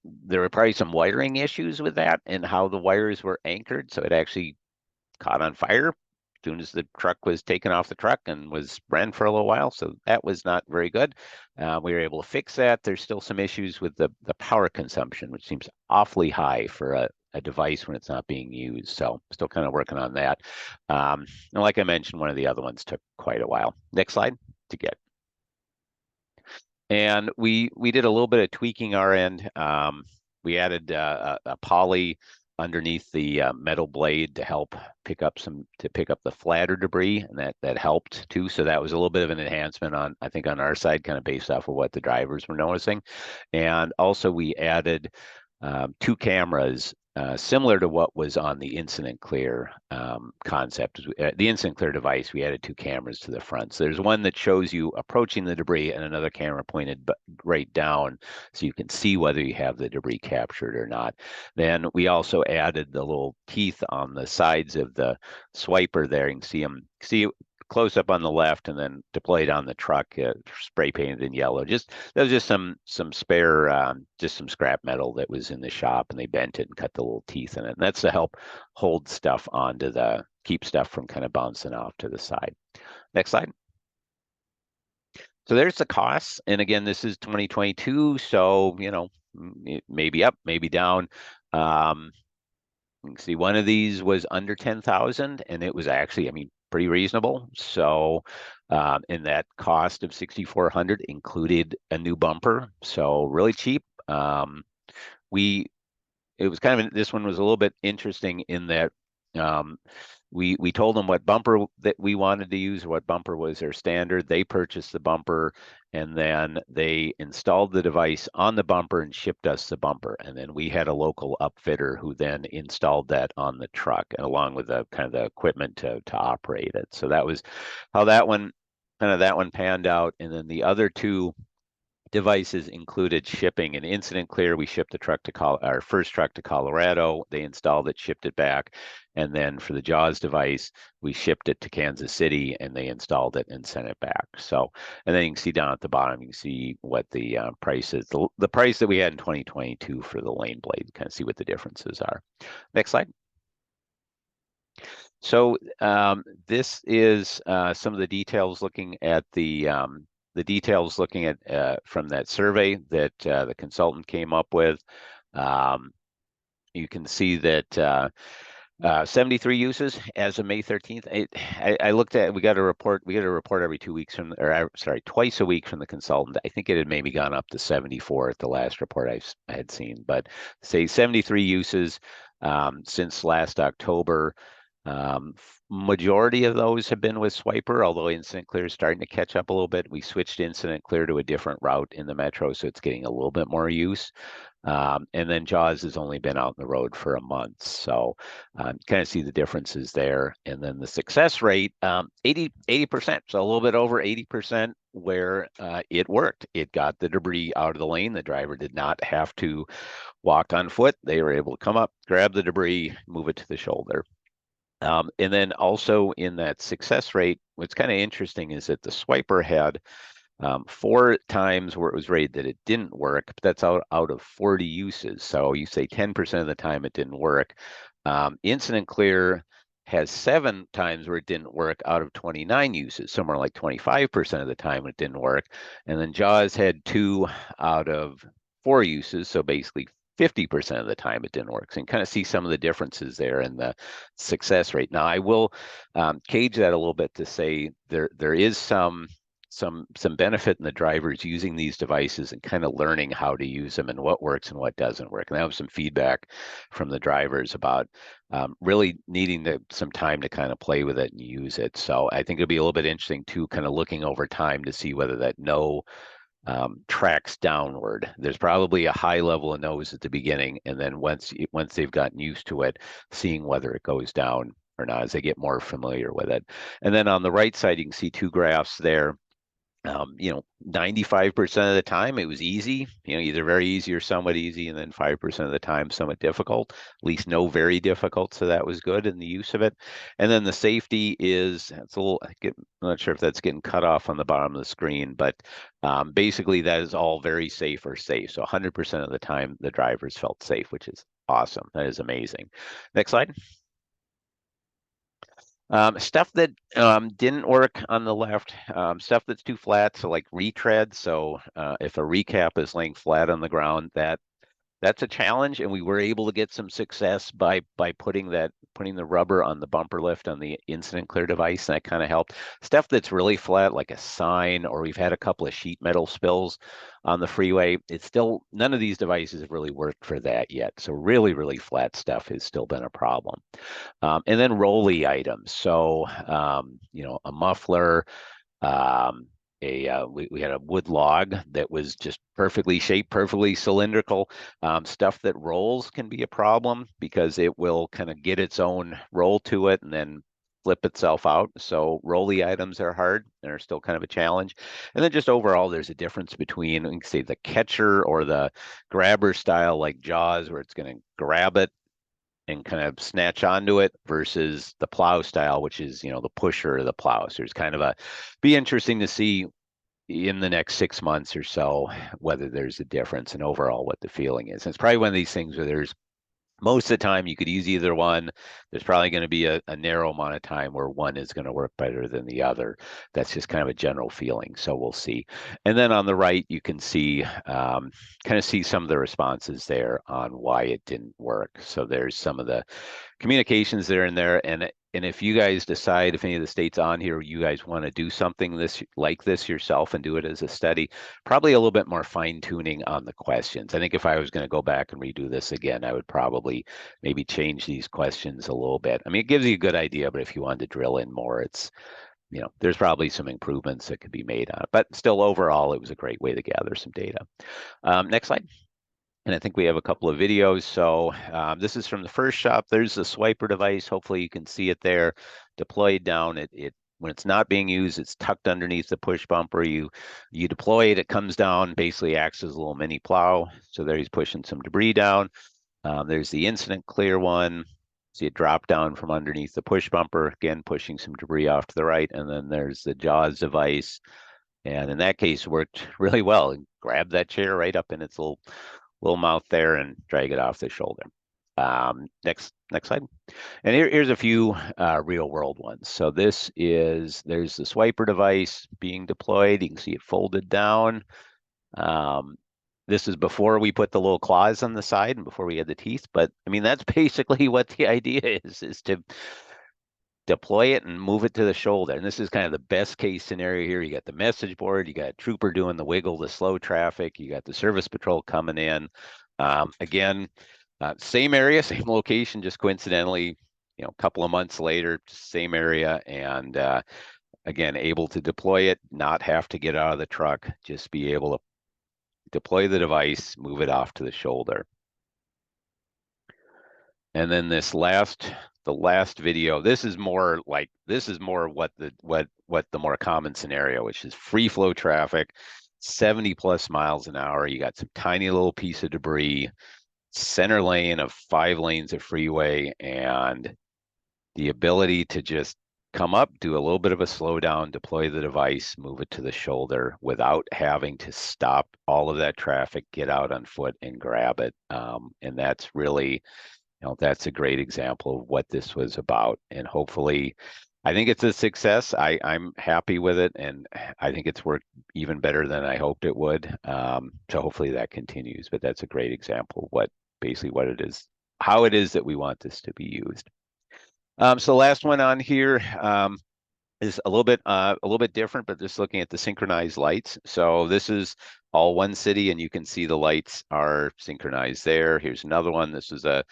there were probably some wiring issues with that and how the wires were anchored. So it actually caught on fire as soon as the truck was taken off the truck and ran for a little while. So that was not very good. We were able to fix that. There's still some issues with the power consumption, which seems awfully high for a device when it's not being used. So still kind of working on that. And like I mentioned, one of the other ones took quite a while. Next slide to get. And we did a little bit of tweaking our end. We added a poly underneath the metal blade to help pick up the flatter debris, and that helped too. So that was a little bit of an enhancement on, I think, on our side, kind of based off of what the drivers were noticing. And also we added 2 cameras similar to what was on the incident clear concept. The incident clear device, we added 2 cameras to the front. So there's one that shows you approaching the debris and another camera pointed right down so you can see whether you have the debris captured or not. Then we also added the little teeth on the sides of the swiper there. You can see close up on the left, and then deployed on the truck, spray painted in yellow. That was just some spare, just some scrap metal that was in the shop, and they bent it and cut the little teeth in it. And that's to help hold stuff keep stuff from kind of bouncing off to the side. Next slide. So there's the costs. And again, this is 2022. So, you know, it may be up, maybe down. You can see one of these was under 10,000, and it was actually, I mean, pretty reasonable. So in that cost of 6,400 included a new bumper, so really cheap. It was kind of, this one was a little bit interesting in that we told them what bumper that we wanted to use, or what bumper was their standard. They purchased the bumper, and then they installed the device on the bumper and shipped us the bumper. And then we had a local upfitter who then installed that on the truck, along with the kind of the equipment to operate it. So that was how that one panned out. And then the other 2 devices included shipping and incident clear. We shipped our first truck to Colorado. They installed it, shipped it back. And then for the JAWS device, we shipped it to Kansas City, and they installed it and sent it back. So, and then you can see down at the bottom, you can see what the price is. The price that we had in 2022 for the lane blade, kind of see what the differences are. Next slide. So this is some of the details looking at the the details looking at from that survey that the consultant came up with. You can see that 73 uses as of May 13th. I looked at, we got a report every 2 weeks from, or sorry, twice a week from the consultant. I think it had maybe gone up to 74 at the last report I had seen, but say 73 uses since last October. Majority of those have been with Swiper, although Incident Clear is starting to catch up a little bit. We switched Incident Clear to a different route in the metro, so it's getting a little bit more use. And then JAWS has only been out on the road for a month, so kind of see the differences there. And then the success rate, 80%, so a little bit over 80% where it worked. It got the debris out of the lane. The driver did not have to walk on foot. They were able to come up, grab the debris, move it to the shoulder. And then also in that success rate, what's kind of interesting is that the Swiper had 4 times where it was rated that it didn't work, but that's out of 40 uses. So you say 10% of the time it didn't work. Incident Clear has 7 times where it didn't work out of 29 uses, somewhere like 25% of the time it didn't work. And then JAWS had 2 out of 4 uses, so basically 50% of the time it didn't work. So you can kind of see some of the differences there in the success rate. Now I will cage that a little bit to say there is some benefit in the drivers using these devices and kind of learning how to use them and what works and what doesn't work. And I have some feedback from the drivers about really needing some time to kind of play with it and use it. So I think it'll be a little bit interesting too, kind of looking over time to see whether that no tracks downward. There's probably a high level of no's at the beginning, and then once they've gotten used to it, seeing whether it goes down or not as they get more familiar with it. And then on the right side, you can see 2 graphs there. 95% of the time it was easy, either very easy or somewhat easy, and then 5% of the time somewhat difficult, at least no very difficult. So that was good in the use of it. And then the safety it's a little, I'm not sure if that's getting cut off on the bottom of the screen, but basically that is all very safe or safe. So 100% of the time the drivers felt safe, which is awesome. That is amazing. Next slide. Stuff that didn't work on the left, stuff that's too flat, so like retread. So if a recap is laying flat on the ground, that's a challenge, and we were able to get some success by putting the rubber on the bumper lift on the Incident Clear device, and that kind of helped. Stuff that's really flat, like a sign, or we've had a couple of sheet metal spills on the freeway, it's still, none of these devices have really worked for that yet. So really, really flat stuff has still been a problem. And then rolly items. So, a muffler, we had a wood log that was just perfectly shaped, perfectly cylindrical. Stuff that rolls can be a problem because it will kind of get its own roll to it and then flip itself out. So rolly items are hard and are still kind of a challenge. And then just overall, there's a difference between, we can say, the catcher or the grabber style like JAWS, where it's going to grab it and kind of snatch onto it, versus the plow style, which is, the pusher or the plow. So it's kind of be interesting to see in the next 6 months or so whether there's a difference and overall what the feeling is. And it's probably one of these things where there's, most of the time you could use either one. There's probably going to be a narrow amount of time where one is going to work better than the other. That's just kind of a general feeling. So we'll see. And then on the right, you can see, kind of see some of the responses there on why it didn't work. So there's some of the communications there and there. And if you guys decide, if any of the states on here, you guys want to do something like this yourself and do it as a study, probably a little bit more fine tuning on the questions. I think if I was going to go back and redo this again, I would probably maybe change these questions a little bit. I mean, it gives you a good idea, but if you wanted to drill in more, it's, there's probably some improvements that could be made on it. But still, overall, it was a great way to gather some data. Next slide. And I think we have a couple of videos. So this is from the first shop. There's the Swiper device. Hopefully you can see it there deployed down. It when it's not being used, it's tucked underneath the push bumper. You deploy it, it comes down, basically acts as a little mini plow. So there he's pushing some debris down. There's the Incident Clear one. See it drop down from underneath the push bumper, again, pushing some debris off to the right. And then there's the JAWS device. And in that case, worked really well. Grab that chair right up in its little mouth there and drag it off the shoulder. Next slide. And here's a few real world ones. So there's the swiper device being deployed. You can see it folded down. This is before we put the little claws on the side and before we had the teeth. But I mean, that's basically what the idea is to deploy it and move it to the shoulder. And this is kind of the best case scenario here. You got the message board, you got a trooper doing the wiggle to slow traffic, you got the service patrol coming in. Again, same area, same location, just coincidentally, a couple of months later, same area. And again, able to deploy it, not have to get out of the truck, just be able to deploy the device, move it off to the shoulder. And then the last video, this is more what the more common scenario, which is free flow traffic, 70 plus miles an hour. You got some tiny little piece of debris, center lane of 5 lanes of freeway, and the ability to just come up, do a little bit of a slowdown, deploy the device, move it to the shoulder without having to stop all of that traffic, get out on foot and grab it. And that's really, that's a great example of what this was about. And hopefully, I think it's a success. I'm happy with it, and I think it's worked even better than I hoped it would. So hopefully that continues. But that's a great example of basically what it is, how it is that we want this to be used. So the last one on here is a little bit different, but just looking at the synchronized lights. So this is all one city, and you can see the lights are synchronized there. Here's another one. This is a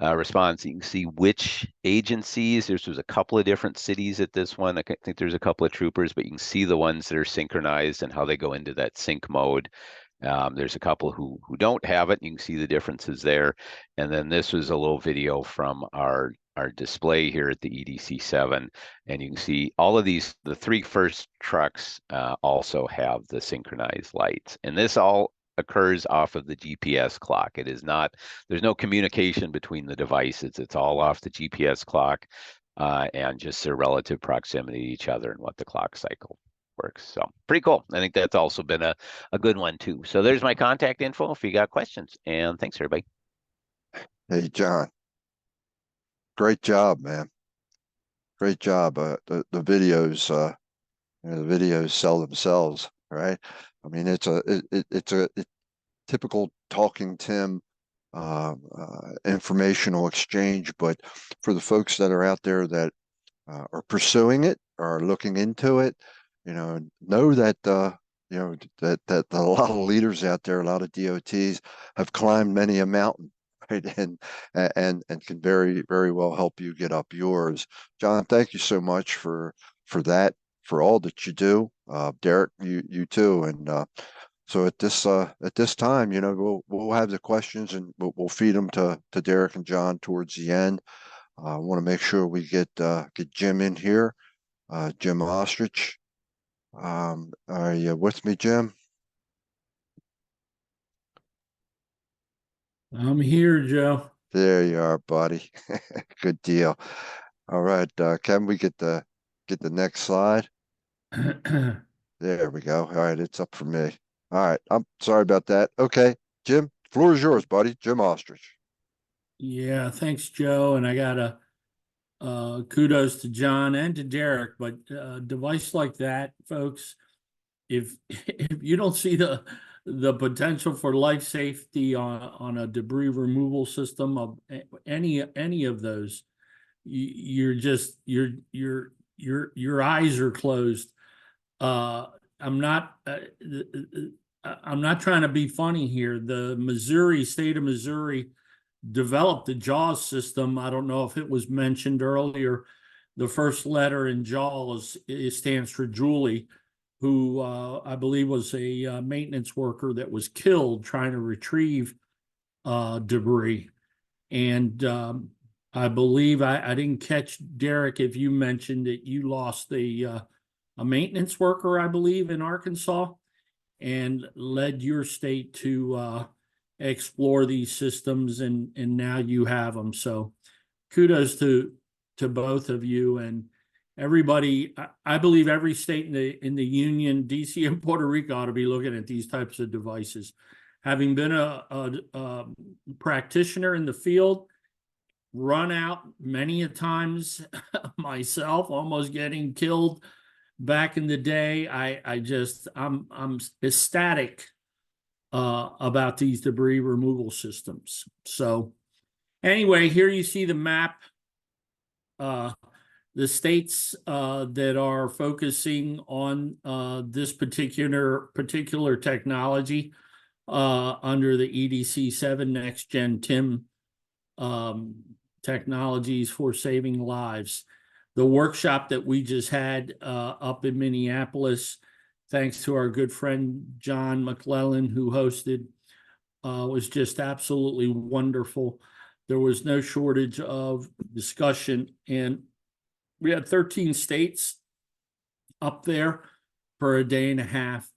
response. You can see which agencies. There was a couple of different cities at this one. I think there's a couple of troopers, but you can see the ones that are synchronized and how they go into that sync mode. There's a couple who don't have it. You can see the differences there. And then this was a little video from our display here at the EDC-7, and you can see all of these. The 3 first trucks also have the synchronized lights, and this all occurs off of the GPS clock. It is not, there's no communication between the devices. It's all off the GPS clock and just their relative proximity to each other and what the clock cycle works. So pretty cool. I think that's also been a good one too. So there's my contact info if you got questions, and thanks everybody. Hey, John. Great job, man. Great job. The videos, the videos sell themselves, right? I mean, it's a typical Talking Tim informational exchange, but for the folks that are out there that are pursuing it or are looking into it, know that that a lot of leaders out there, a lot of DOTs have climbed many a mountain. Right? And can very, very well help you get up yours. John, thank you so much for that, for all that you do. Deric, you too. And so at this time, we'll have the questions, and we'll feed them to Deric and John towards the end. I want to make sure we get Jim in here. Jim Austrich. Are you with me, Jim? I'm here, Joe. There you are, buddy. Good deal. All right, can we get the next slide? There we go. All right, it's up for me. All right, I'm sorry about that. Okay, Jim, floor is yours, buddy. Jim Austrich. Yeah, thanks, Joe. And I got kudos to John and to Deric. But a device like that, folks, if you don't see the potential for life safety on a debris removal system of any of those, your eyes are closed. I'm not trying to be funny here. The state of Missouri developed the JAWS system. I don't know if it was mentioned earlier. The first letter in JAWS stands for Julie, who I believe was a maintenance worker that was killed trying to retrieve debris. And I believe I didn't catch, Deric, if you mentioned that you lost a maintenance worker, I believe, in Arkansas, and led your state to explore these systems, and now you have them. So kudos to both of you and everybody. I believe every state in the union, DC and Puerto Rico, ought to be looking at these types of devices. Having been a practitioner in the field, run out many a times myself, almost getting killed back in the day. I'm ecstatic about these debris removal systems. So anyway, here you see the map. The states that are focusing on this particular technology under the EDC 7 Next Gen TIM technologies for saving lives. The workshop that we just had up in Minneapolis, thanks to our good friend John McClellan, who hosted, was just absolutely wonderful. There was no shortage of discussion, and we had 13 states up there for a day and a half.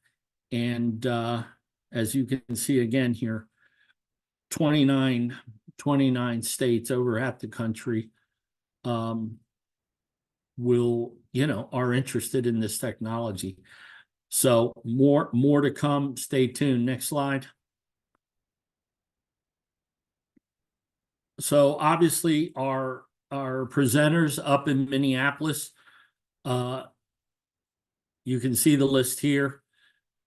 And as you can see again here, 29 states, over half the country, are interested in this technology. So more to come. Stay tuned. Next slide. So obviously our presenters up in Minneapolis, you can see the list here.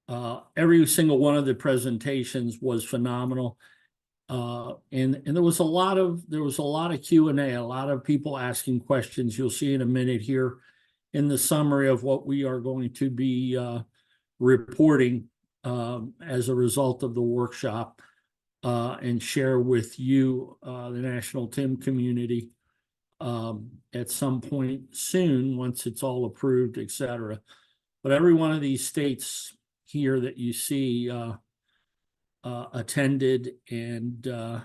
Every single one of the presentations was phenomenal. And there was a lot of Q&A, a lot of people asking questions. You'll see in a minute here in the summary of what we are going to be reporting as a result of the workshop, and share with you, the National TIM community, at some point soon, once it's all approved, etc. But every one of these states here that you see attended, and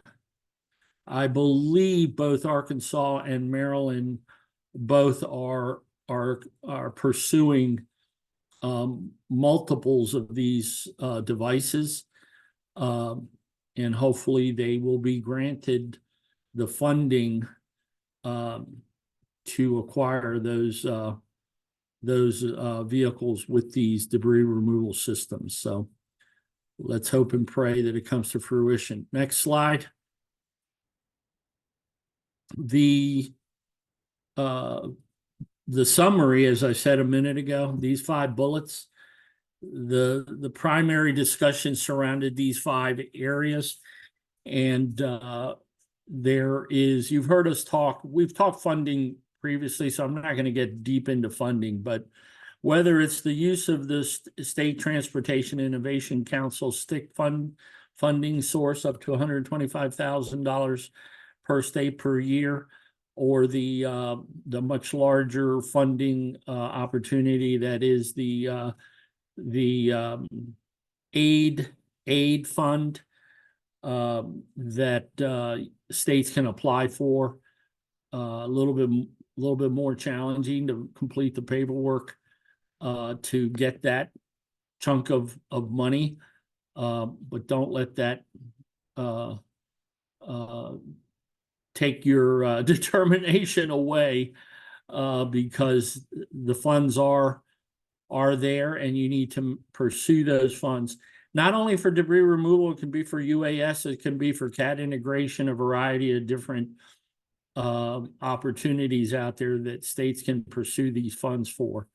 I believe both Arkansas and Maryland both are pursuing multiples of these devices, and hopefully they will be granted the funding to acquire those vehicles with these debris removal systems. So let's hope and pray that it comes to fruition. Next slide. The summary, as I said a minute ago, these 5 bullets, the primary discussion surrounded these 5 areas. And you've heard us talk, we've talked funding previously, so I'm not going to get deep into funding, but whether it's the use of the State Transportation Innovation Council STIC funding source up to $125,000 per state per year, or the much larger funding opportunity that is the aid fund that states can apply for. A little bit more challenging to complete the paperwork to get that chunk of money, but don't let that take your determination away, because the funds are there, and you need to pursue those funds. Not only for debris removal, it can be for UAS, it can be for CAD integration, a variety of different opportunities out there that states can pursue these funds for.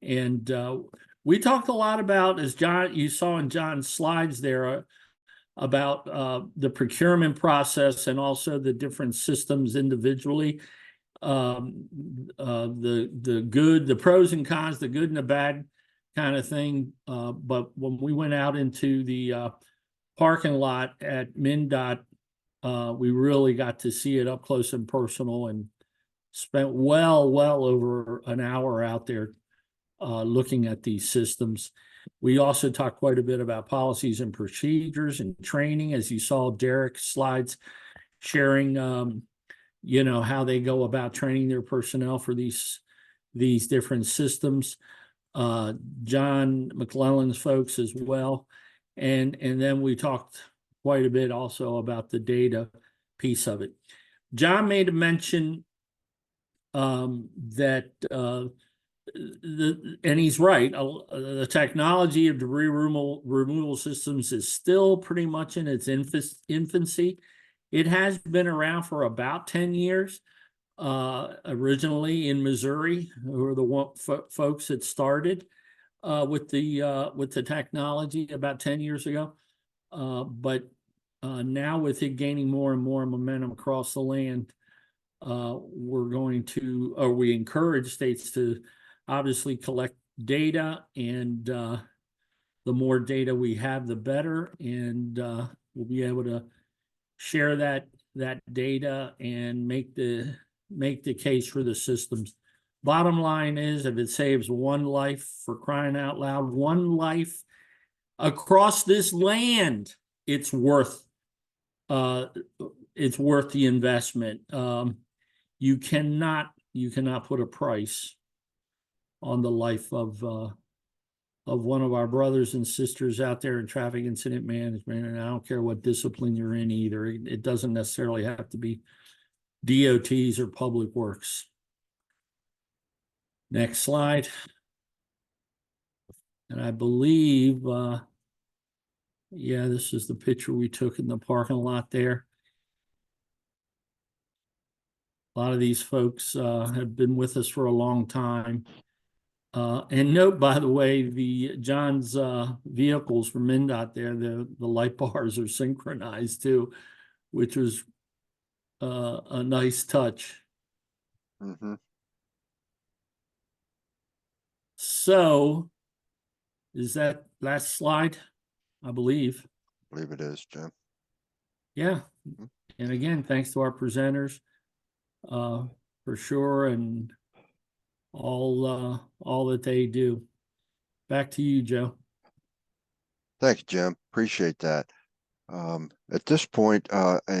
And we talked a lot about, as you saw in John's slides there, about the procurement process and also the different systems individually, the pros and cons, the good and the bad kind of thing. But when we went out into the parking lot at MnDOT, we really got to see it up close and personal, and spent well over an hour out there looking at these systems. We also talked quite a bit about policies and procedures and training, as you saw Deric's slides sharing, how they go about training their personnel for these different systems. John McClellan's folks as well. And then we talked quite a bit also about the data piece of it. John made a mention that and he's right, the technology of debris removal systems is still pretty much in its infancy. It has been around for about 10 years. Originally in Missouri, who were the folks that started with the technology about 10 years ago. But now with it gaining more and more momentum across the land, we encourage states to obviously collect data, and the more data we have, the better, and we'll be able to share that data and make the case for the systems. Bottom line is, if it saves one life, for crying out loud, one life across this land, it's worth the investment. You cannot put a price on the life of one of our brothers and sisters out there in traffic incident management. And I don't care what discipline you're in either. It doesn't necessarily have to be DOTs or public works. Next slide. And I believe, yeah, this is the picture we took in the parking lot there. A lot of these folks have been with us for a long time. And note, by the way, John's vehicles from MnDOT there, the light bars are synchronized too, which was a nice touch. Mm-hmm. So, is that last slide? I believe. I believe it is, Jim. Yeah. And again, thanks to our presenters for sure, and all that they do. Back to you, Joe. Thank you, Jim. Appreciate that. At this point, I'm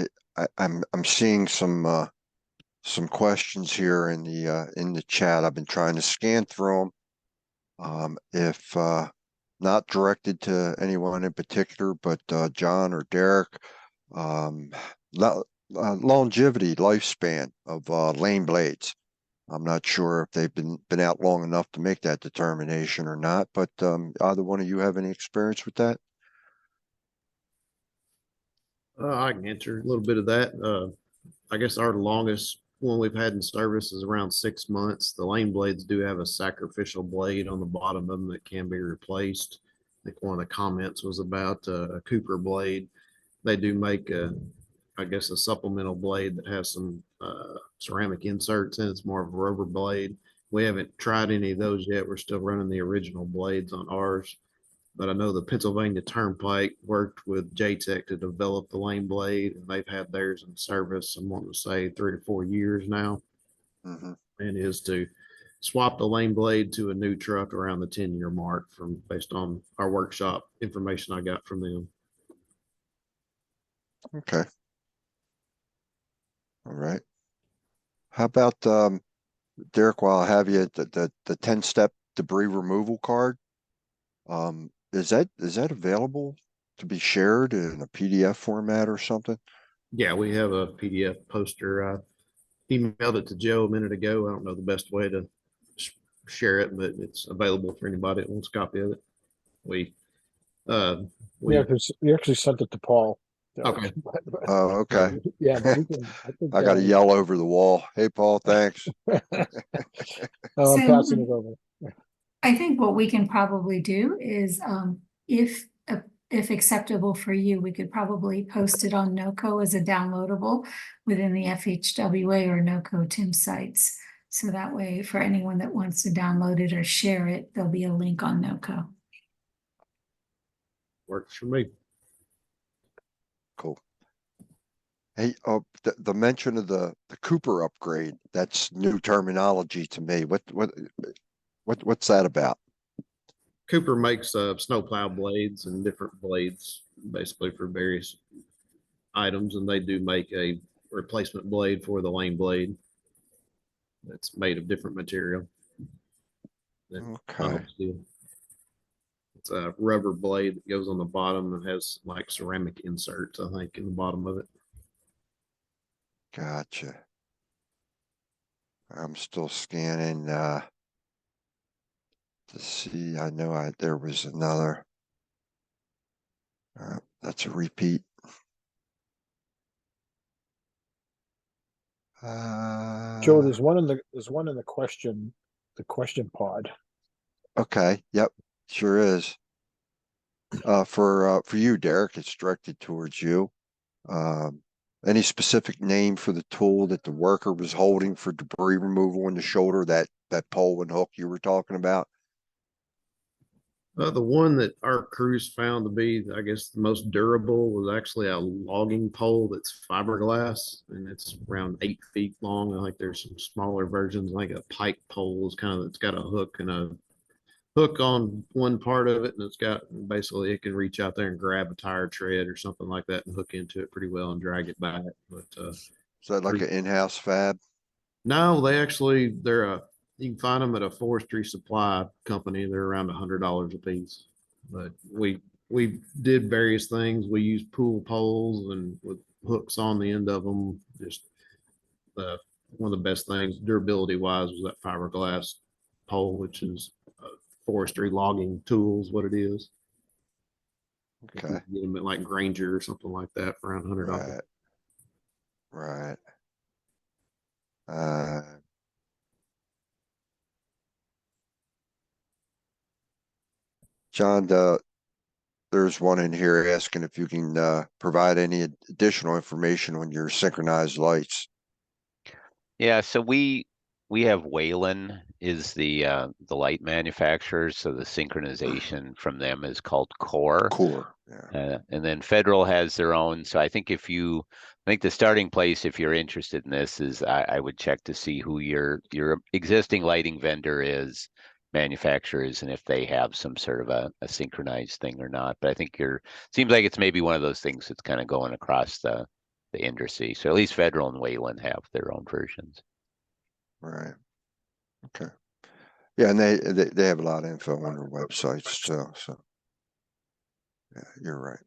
seeing some questions here in the chat. I've been trying to scan through them. If not directed to anyone in particular, but John or Deric, longevity, lifespan of lane blades. I'm not sure if they've been out long enough to make that determination or not, but either one of you have any experience with that? I can answer a little bit of that. I guess our longest one we've had in service is around 6 months. The lane blades do have a sacrificial blade on the bottom of them that can be replaced. I think one of the comments was about a Cooper blade. They do make I guess a supplemental blade that has some ceramic inserts in it. It's more of a rubber blade. We haven't tried any of those yet. We're still running the original blades on ours. But I know the Pennsylvania Turnpike worked with JTech to develop the lane blade, and they've had theirs in service, I'm wanting to say 3 or 4 years now. Mm-hmm. And is to swap the lane blade to a new truck around the 10-year mark based on our workshop information I got from them. Okay. All right. How about Deric, while I have you, the 10-step debris removal card? Is that available to be shared in a PDF format or something? Yeah, we have a PDF poster. I emailed it to Joe a minute ago. I don't know the best way to share it, but it's available for anybody that wants a copy of it. We Yeah, because you actually sent it to Paul. Okay. Oh, okay. Yeah, but we can, I think, I got to yell over the wall. Hey, Paul, thanks. I'm So- passing it over. I think what we can probably do is, if acceptable for you, we could probably post it on NOCoE as a downloadable within the FHWA or NOCoE TIM sites. So that way, for anyone that wants to download it or share it, there'll be a link on NOCoE. Works for me. Cool. Hey, the mention of the Cooper upgrade, that's new terminology to me. What's that about? Cooper makes snowplow blades and different blades basically for various items, and they do make a replacement blade for the lane blade that's made of different material. Okay. It's a rubber blade that goes on the bottom and has like ceramic inserts, I think, in the bottom of it. Gotcha. I'm still scanning to see. I know there was another. That's a repeat. Joe, there's one in the question pod. Okay, yep, sure is. For you, Deric, it's directed towards you. Any specific name for the tool that the worker was holding for debris removal in the shoulder, that pole and hook you were talking about? The one that our crews found to be, I guess, the most durable was actually a logging pole that's fiberglass, and it's around 8 feet long. I think there's some smaller versions, like a pike pole is kind of, it's got a hook and a hook on one part of it, and it's got basically it can reach out there and grab a tire tread or something like that and hook into it pretty well and drag it back. But Is that like an in-house fab? no, they're you can find them at a forestry supply company. They're around $100 a piece. But we did various things. We used pool poles and with hooks on the end of them. Just one of the best things durability wise was that fiberglass pole, which is forestry logging tools, what it is. Okay. Get them at like Granger or something like that for around $100. Right. John, there's one in here asking if you can provide any additional information on your synchronized lights. Yeah, so we have Wayland is the light manufacturer, so the synchronization from them is called Core. Core, yeah. And then Federal has their own. So I think I think the starting place, if you're interested in this, is I would check to see who your existing lighting vendor is, manufacturers, and if they have some sort of a synchronized thing or not. But I think seems like it's maybe one of those things that's kind of going across the industry. So at least Federal and Wayland have their own versions. Right. Okay. Yeah, and they have a lot of info on their websites too. So yeah, you're right.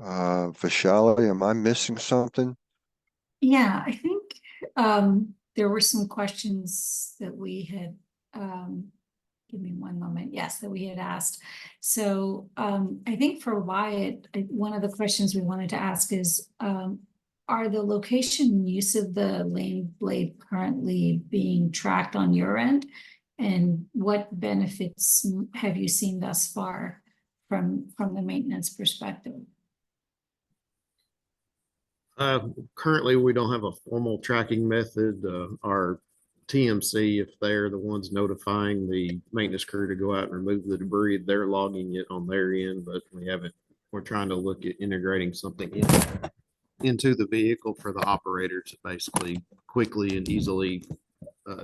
Vishali, am I missing something? Yeah, I think there were some questions that we had, give me one moment. Yes, that we had asked. So I think for Wyatt, one of the questions we wanted to ask is, are the location and use of the lane blade currently being tracked on your end? And what benefits have you seen thus far from the maintenance perspective? Currently, we don't have a formal tracking method. Our TMC, if they're the ones notifying the maintenance crew to go out and remove the debris, they're logging it on their end, but we're trying to look at integrating something into the vehicle for the operator to basically quickly and easily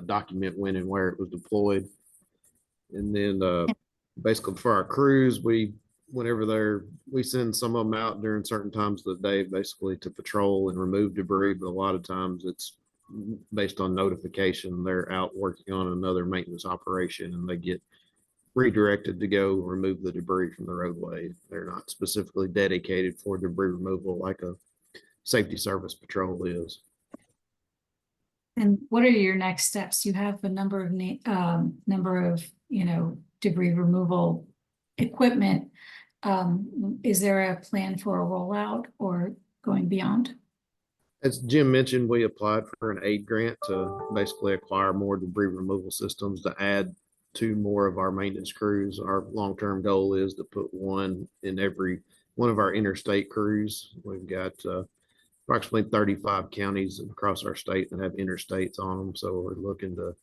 document when and where it was deployed. And then basically for our crews, we send some of them out during certain times of the day, basically to patrol and remove debris. But a lot of times it's based on notification. They're out working on another maintenance operation and they get redirected to go remove the debris from the roadway. They're not specifically dedicated for debris removal like a safety service patrol is. And what are your next steps? You have a number of debris removal equipment. Is there a plan for a rollout or going beyond? As Jim mentioned, we applied for an aid grant to basically acquire more debris removal systems to add to more of our maintenance crews. Our long-term goal is to put one in every one of our interstate crews. We've got approximately 35 counties across our state that have interstates on them. So we're looking to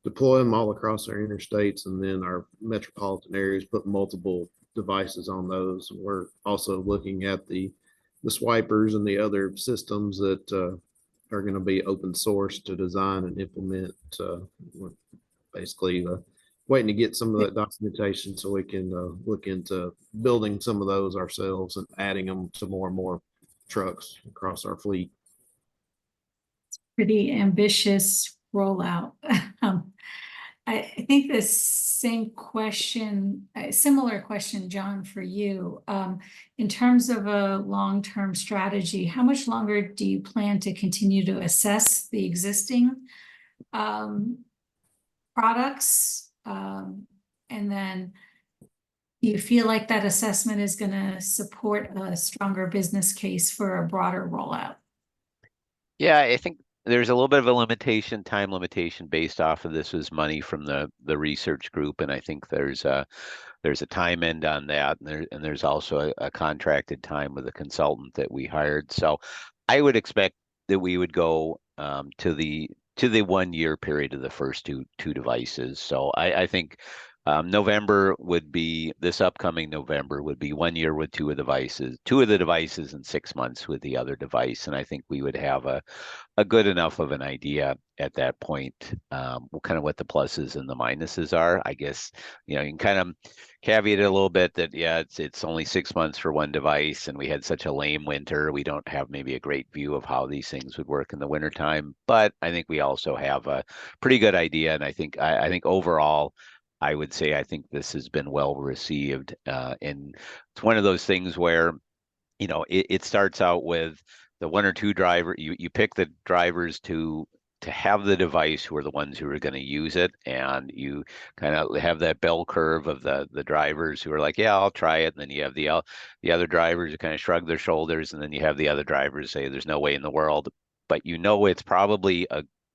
deploy them all across our interstates, and then our metropolitan areas put multiple devices on those. We're also looking at the swipers and the other systems that are going to be open source to design and implement. We're basically waiting to get some of that documentation so we can look into building some of those ourselves and adding them to more and more trucks across our fleet. Pretty ambitious rollout. I think the same question, a similar question, John, for you. In terms of a long-term strategy, how much longer do you plan to continue to assess the existing products? And then do you feel like that assessment is going to support a stronger business case for a broader rollout? Yeah, I think there's a little bit of a limitation, time limitation based off of this was money from the research group, and I think there's a time end on that, and there's also a contracted time with a consultant that we hired. So I would expect that we would go to the 1 year period of the first two devices. So I think November would be, this upcoming November would be 1 year with two of the devices and 6 months with the other device. And I think we would have a good enough of an idea at that point, kind of what the pluses and the minuses are. I guess, you can kind of caveat it a little bit that, yeah, it's only 6 months for one device, and we had such a lame winter. We don't have maybe a great view of how these things would work in the wintertime, but I think we also have a pretty good idea. And I think overall, I would say I think this has been well received. And it's one of those things where, it starts out with the one or two driver, you pick the drivers to have the device who are the ones who are going to use it, and you kind of have that bell curve of the drivers who are like, yeah, I'll try it, and then you have the other drivers who kind of shrug their shoulders, and then you have the other drivers say there's no way in the world. But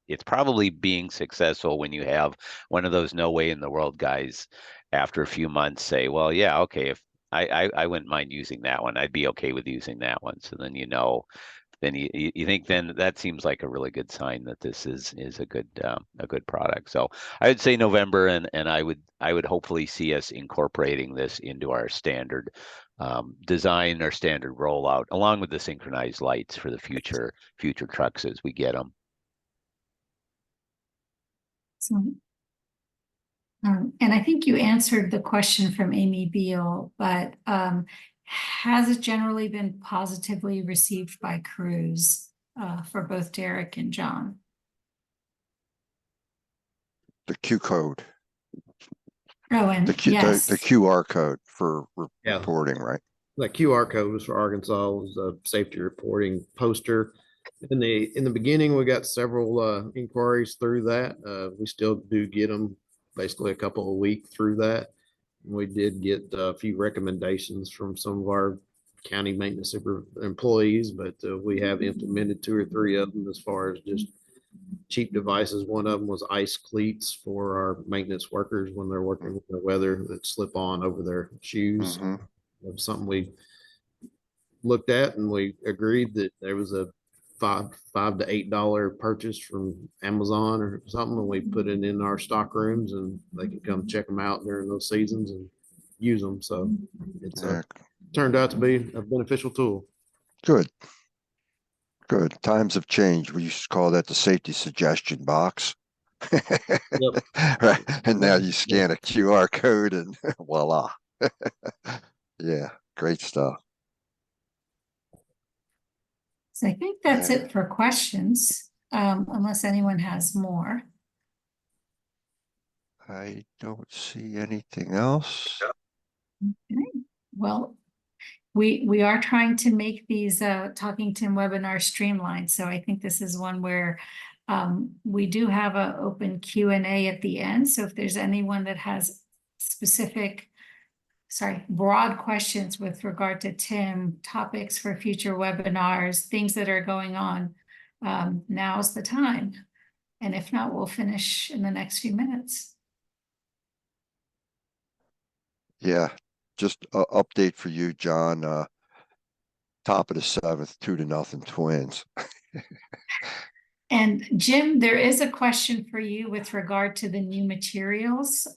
it's probably being successful when you have one of those no way in the world guys after a few months say, well, yeah, okay, if I wouldn't mind using that one, I'd be okay with using that one. So then then you think then that seems like a really good sign that this is a good product. So I would say November, and I would hopefully see us incorporating this into our standard design, our standard rollout, along with the synchronized lights for the future trucks as we get them. So, and I think you answered the question from Amy Beal, but has it generally been positively received by crews for both Deric and John? The Q code, Oh, and yes, the QR code for Yeah. reporting, right? That QR code was for Arkansas, was a safety reporting poster. In the beginning, we got several inquiries through that. We still do get them basically a couple a week through that. We did get a few recommendations from some of our county maintenance super employees, but we have implemented 2 or 3 of them as far as just cheap devices. One of them was ice cleats for our maintenance workers when they're working with the weather that slip on over their shoes. Mhm. It was something we looked at, and we agreed that there was a $5 to $8 purchase from Amazon or something, and we put it in our stock rooms, and they can come check them out during those seasons and use them. So it's Yeah, turned out to be a beneficial tool. good. Times have changed. We used to call that the safety suggestion box. Right. And now you scan a QR code and voila. Yeah, great stuff. so I think that's it for questions, unless anyone has more. I don't see anything else. Okay. Well, we are trying to make these Talking Tim webinars streamlined. So I think this is one where we do have an open Q&A at the end. So if there's anyone that has broad questions with regard to Tim, topics for future webinars, things that are going on, now's the time. And if not, we'll finish in the next few minutes. Yeah, just a update for you, John. Top of the 7th, 2-0 Twins. And Jim, there is a question for you with regard to the new materials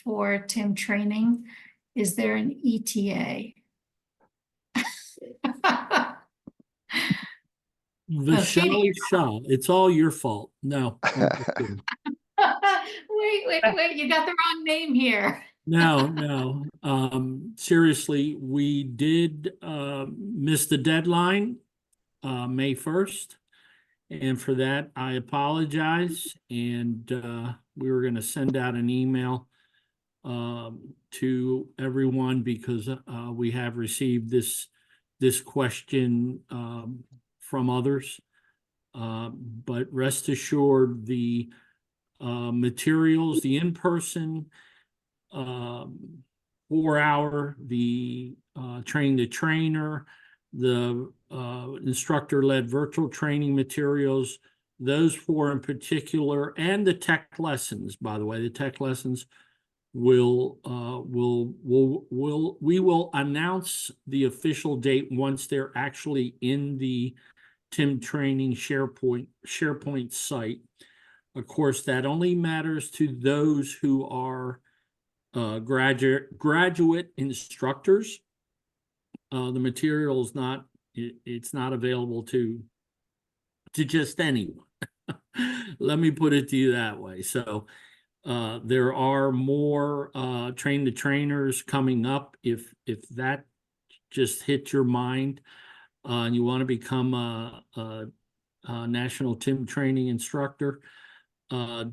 for Tim training. Is there an ETA? The shot. It's all your fault. No. Wait, you got the wrong name here. No. Seriously, we did miss the deadline, May 1st. And for that, I apologize. And we were going to send out an email to everyone because we have received this question from others. But rest assured, the materials, the in-person 4-hour, the train the trainer, the instructor-led virtual training materials those four in particular, and the tech lessons, by the way, the tech lessons we will announce the official date once they're actually in the Tim Training SharePoint site. Of course, that only matters to those who are graduate instructors. The material is not, it's not available to just anyone. Let me put it to you that way. So there are more train the trainers coming up. If that just hit your mind and you want to become a national Tim training instructor,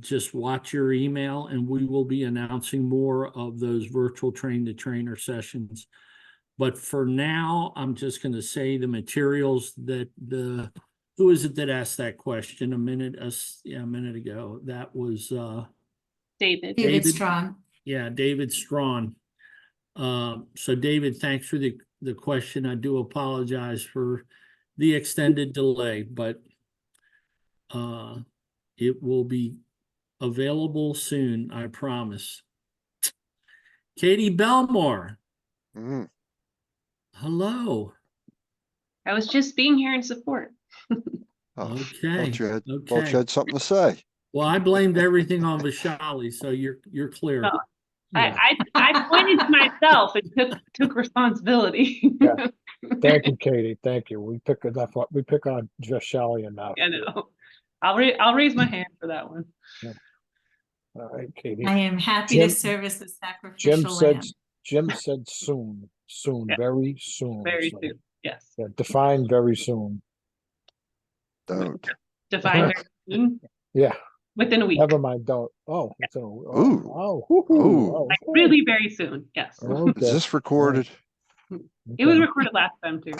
just watch your email and we will be announcing more of those virtual train the trainer sessions. But for now, I'm just going to say the materials that who is it that asked that question a minute ago? That was David Strawn. Yeah, David Strawn. So David, thanks for the question. I do apologize for the extended delay, but it will be available soon, I promise. Katie Belmore. Mm. Hello. I was just being here in support. Oh, Okay. thought you Okay. had something to say. Well, I blamed everything on Vishali, so you're clear. Oh, Yeah. I pointed to myself and took responsibility. Yeah. Thank you, Katie. Thank you. We pick on just Shelley enough. I know. I'll raise my hand for that one. Yeah. All right, Katie. I am happy Jim- to serve as the sacrificial lamb. Jim said soon, Yeah. very soon. Very So, soon. Yes. yeah, define very soon. Don't. Define very soon. Yeah, Within a week. never mind. Don't. Oh, Yeah. so, Ooh. oh, Ooh. Like really very soon. Yes. Okay. Is this recorded? It was Okay. recorded last time too.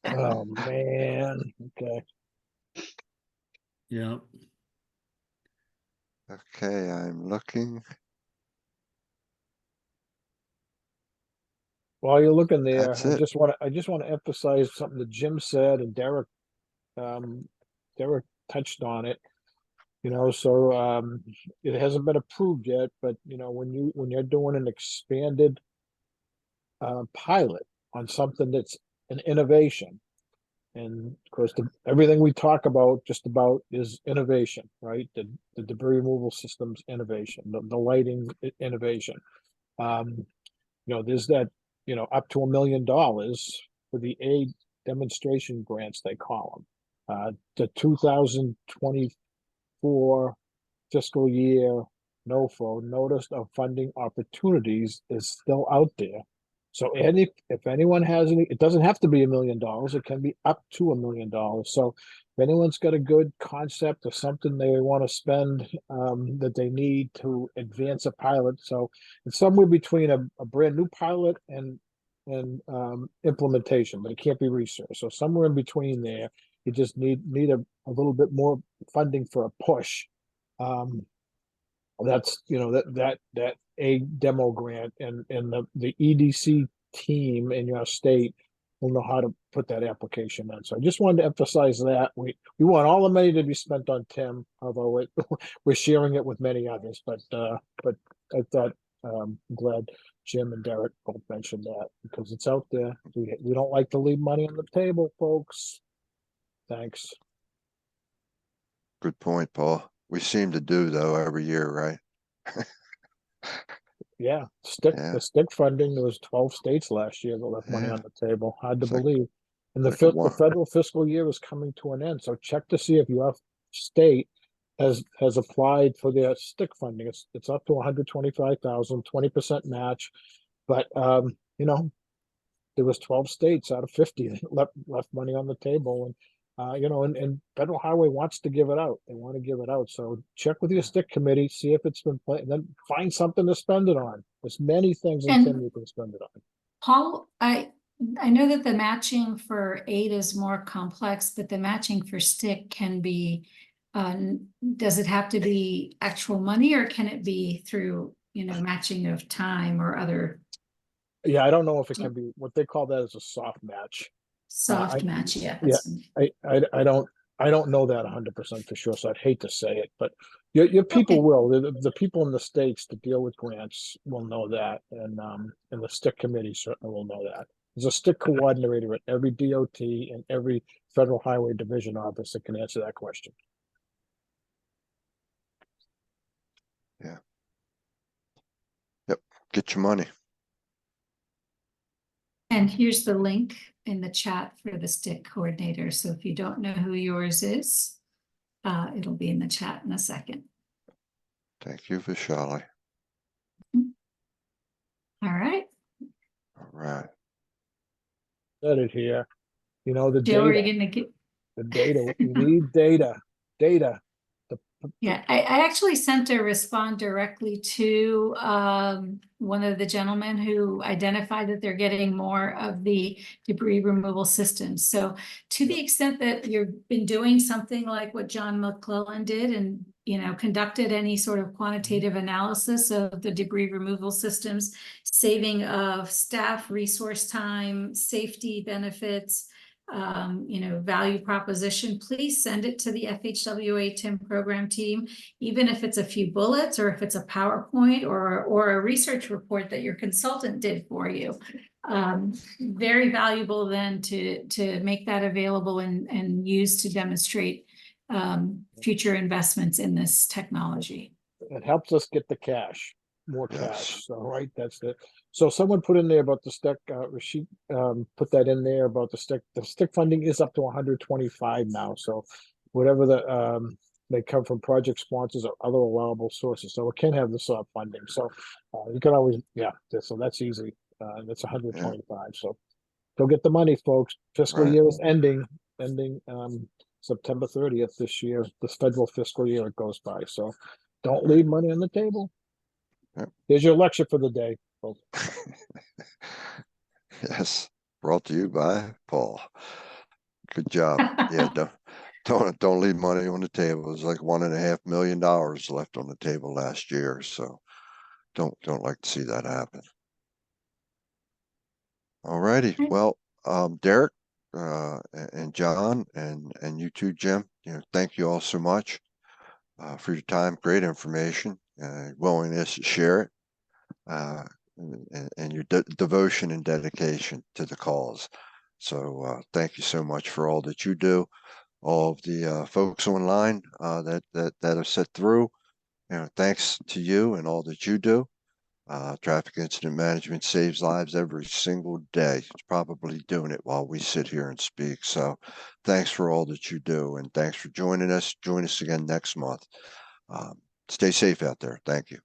Oh man. Okay. Yeah. Okay, I'm looking. While you're looking there, That's I it. just want to emphasize something that Jim said and Deric touched on it. So it hasn't been approved yet, but when you're doing an expanded pilot on something that's an innovation, and of course everything we talk about just about is innovation, right? The debris removal systems innovation, the lighting innovation. There's that up to $1 million for the aid demonstration grants, they call them. The 2024 fiscal year NOFO, Notice of Funding Opportunities, is still out there. So if anyone has any, it doesn't have to be $1 million. It can be up to $1 million. So if anyone's got a good concept or something they want to spend that they need to advance a pilot, so it's somewhere between a brand new pilot and implementation, but it can't be research. So somewhere in between there, you just need a little bit more funding for a push. That's that a demo grant, and the EDC team in your state will know how to put that application in. So I just wanted to emphasize that we want all the money to be spent on Tim, although we're sharing it with many others. But I thought I'm glad Jim and Deric both mentioned that because it's out there. We don't like to leave money on the table, folks. Thanks. Good point, Paul. We seem to do though every year, right? Yeah, Yeah. the stick funding, there was 12 states last year that left money Yeah. on the table. Hard to It's like- believe. And the like a the federal fiscal year is coming to an end. So check to see if your state has applied for their stick funding. It's up to 125,000, 20% match. But there was 12 states out of 50 that left money on the table, and and Federal Highway wants to give it out. They want to give it out. So check with your stick committee, see if it's been played, and then find something to spend it on. There's many things in And- Tim you can spend it on. Paul, I know that the matching for aid is more complex, but the matching for stick can be, does it have to be actual money or can it be through, matching of time or other Yeah, I don't know if it can be what they call that as a soft match. soft I- match? Yeah. I I don't know that 100% for sure, so I'd hate to say it, but your people Okay. will. The people in the states that deal with grants will know that, and the stick committee certainly will know that. There's a stick coordinator at every DOT and every Federal Highway Division office that can answer that question. Get your money. And here's the link in the chat for the stick coordinator. So if you don't know who yours is, it'll be in the chat in a second. Thank you, Vishali. All right. All right. Said it here. You know, the Jill, are you data, gonna get? the data, we need data. Yeah, I actually sent a respond directly to one of the gentlemen who identified that they're getting more of the debris removal systems. So to the extent that you've been doing something like what John McClellan did and, you know, conducted any sort of quantitative analysis of the debris removal systems, saving of staff, resource time, safety benefits, you know, value proposition, please send it to the FHWA TIM program team, even if it's a few bullets or if it's a PowerPoint or a research report that your consultant did for you. Very valuable then to make that available and use to demonstrate future investments in this technology. It helps us get the cash, more Yes. cash. So, right, that's it. So someone put in there about the stick, Rashid, put that in there about the stick funding is up to 125 now. So whatever they come from project sponsors or other allowable sources. So it can have the soft funding. So you can always, so that's easy. That's 125. So go get the money, folks. Fiscal Right. year is ending September 30th this year, this federal fiscal year it goes by. So don't leave money on the table. Yep. Here's your lecture for the day, folks. Yes, brought to you by Paul. Good job. Yeah, don't leave money on the table. It was like $1.5 million left on the table last year, so don't like to see that happen. All righty. Well, Deric and John and you too, Jim. You know, thank you all so much for your time. Great information, willingness to share it. And your devotion and dedication to the cause. So thank you so much for all that you do. All of the folks online that have sat through, you know, thanks to you and all that you do. Traffic incident management saves lives every single day. It's probably doing it while we sit here and speak. So thanks for all that you do, and thanks for joining us. Join us again next month. Stay safe out there. Thank you.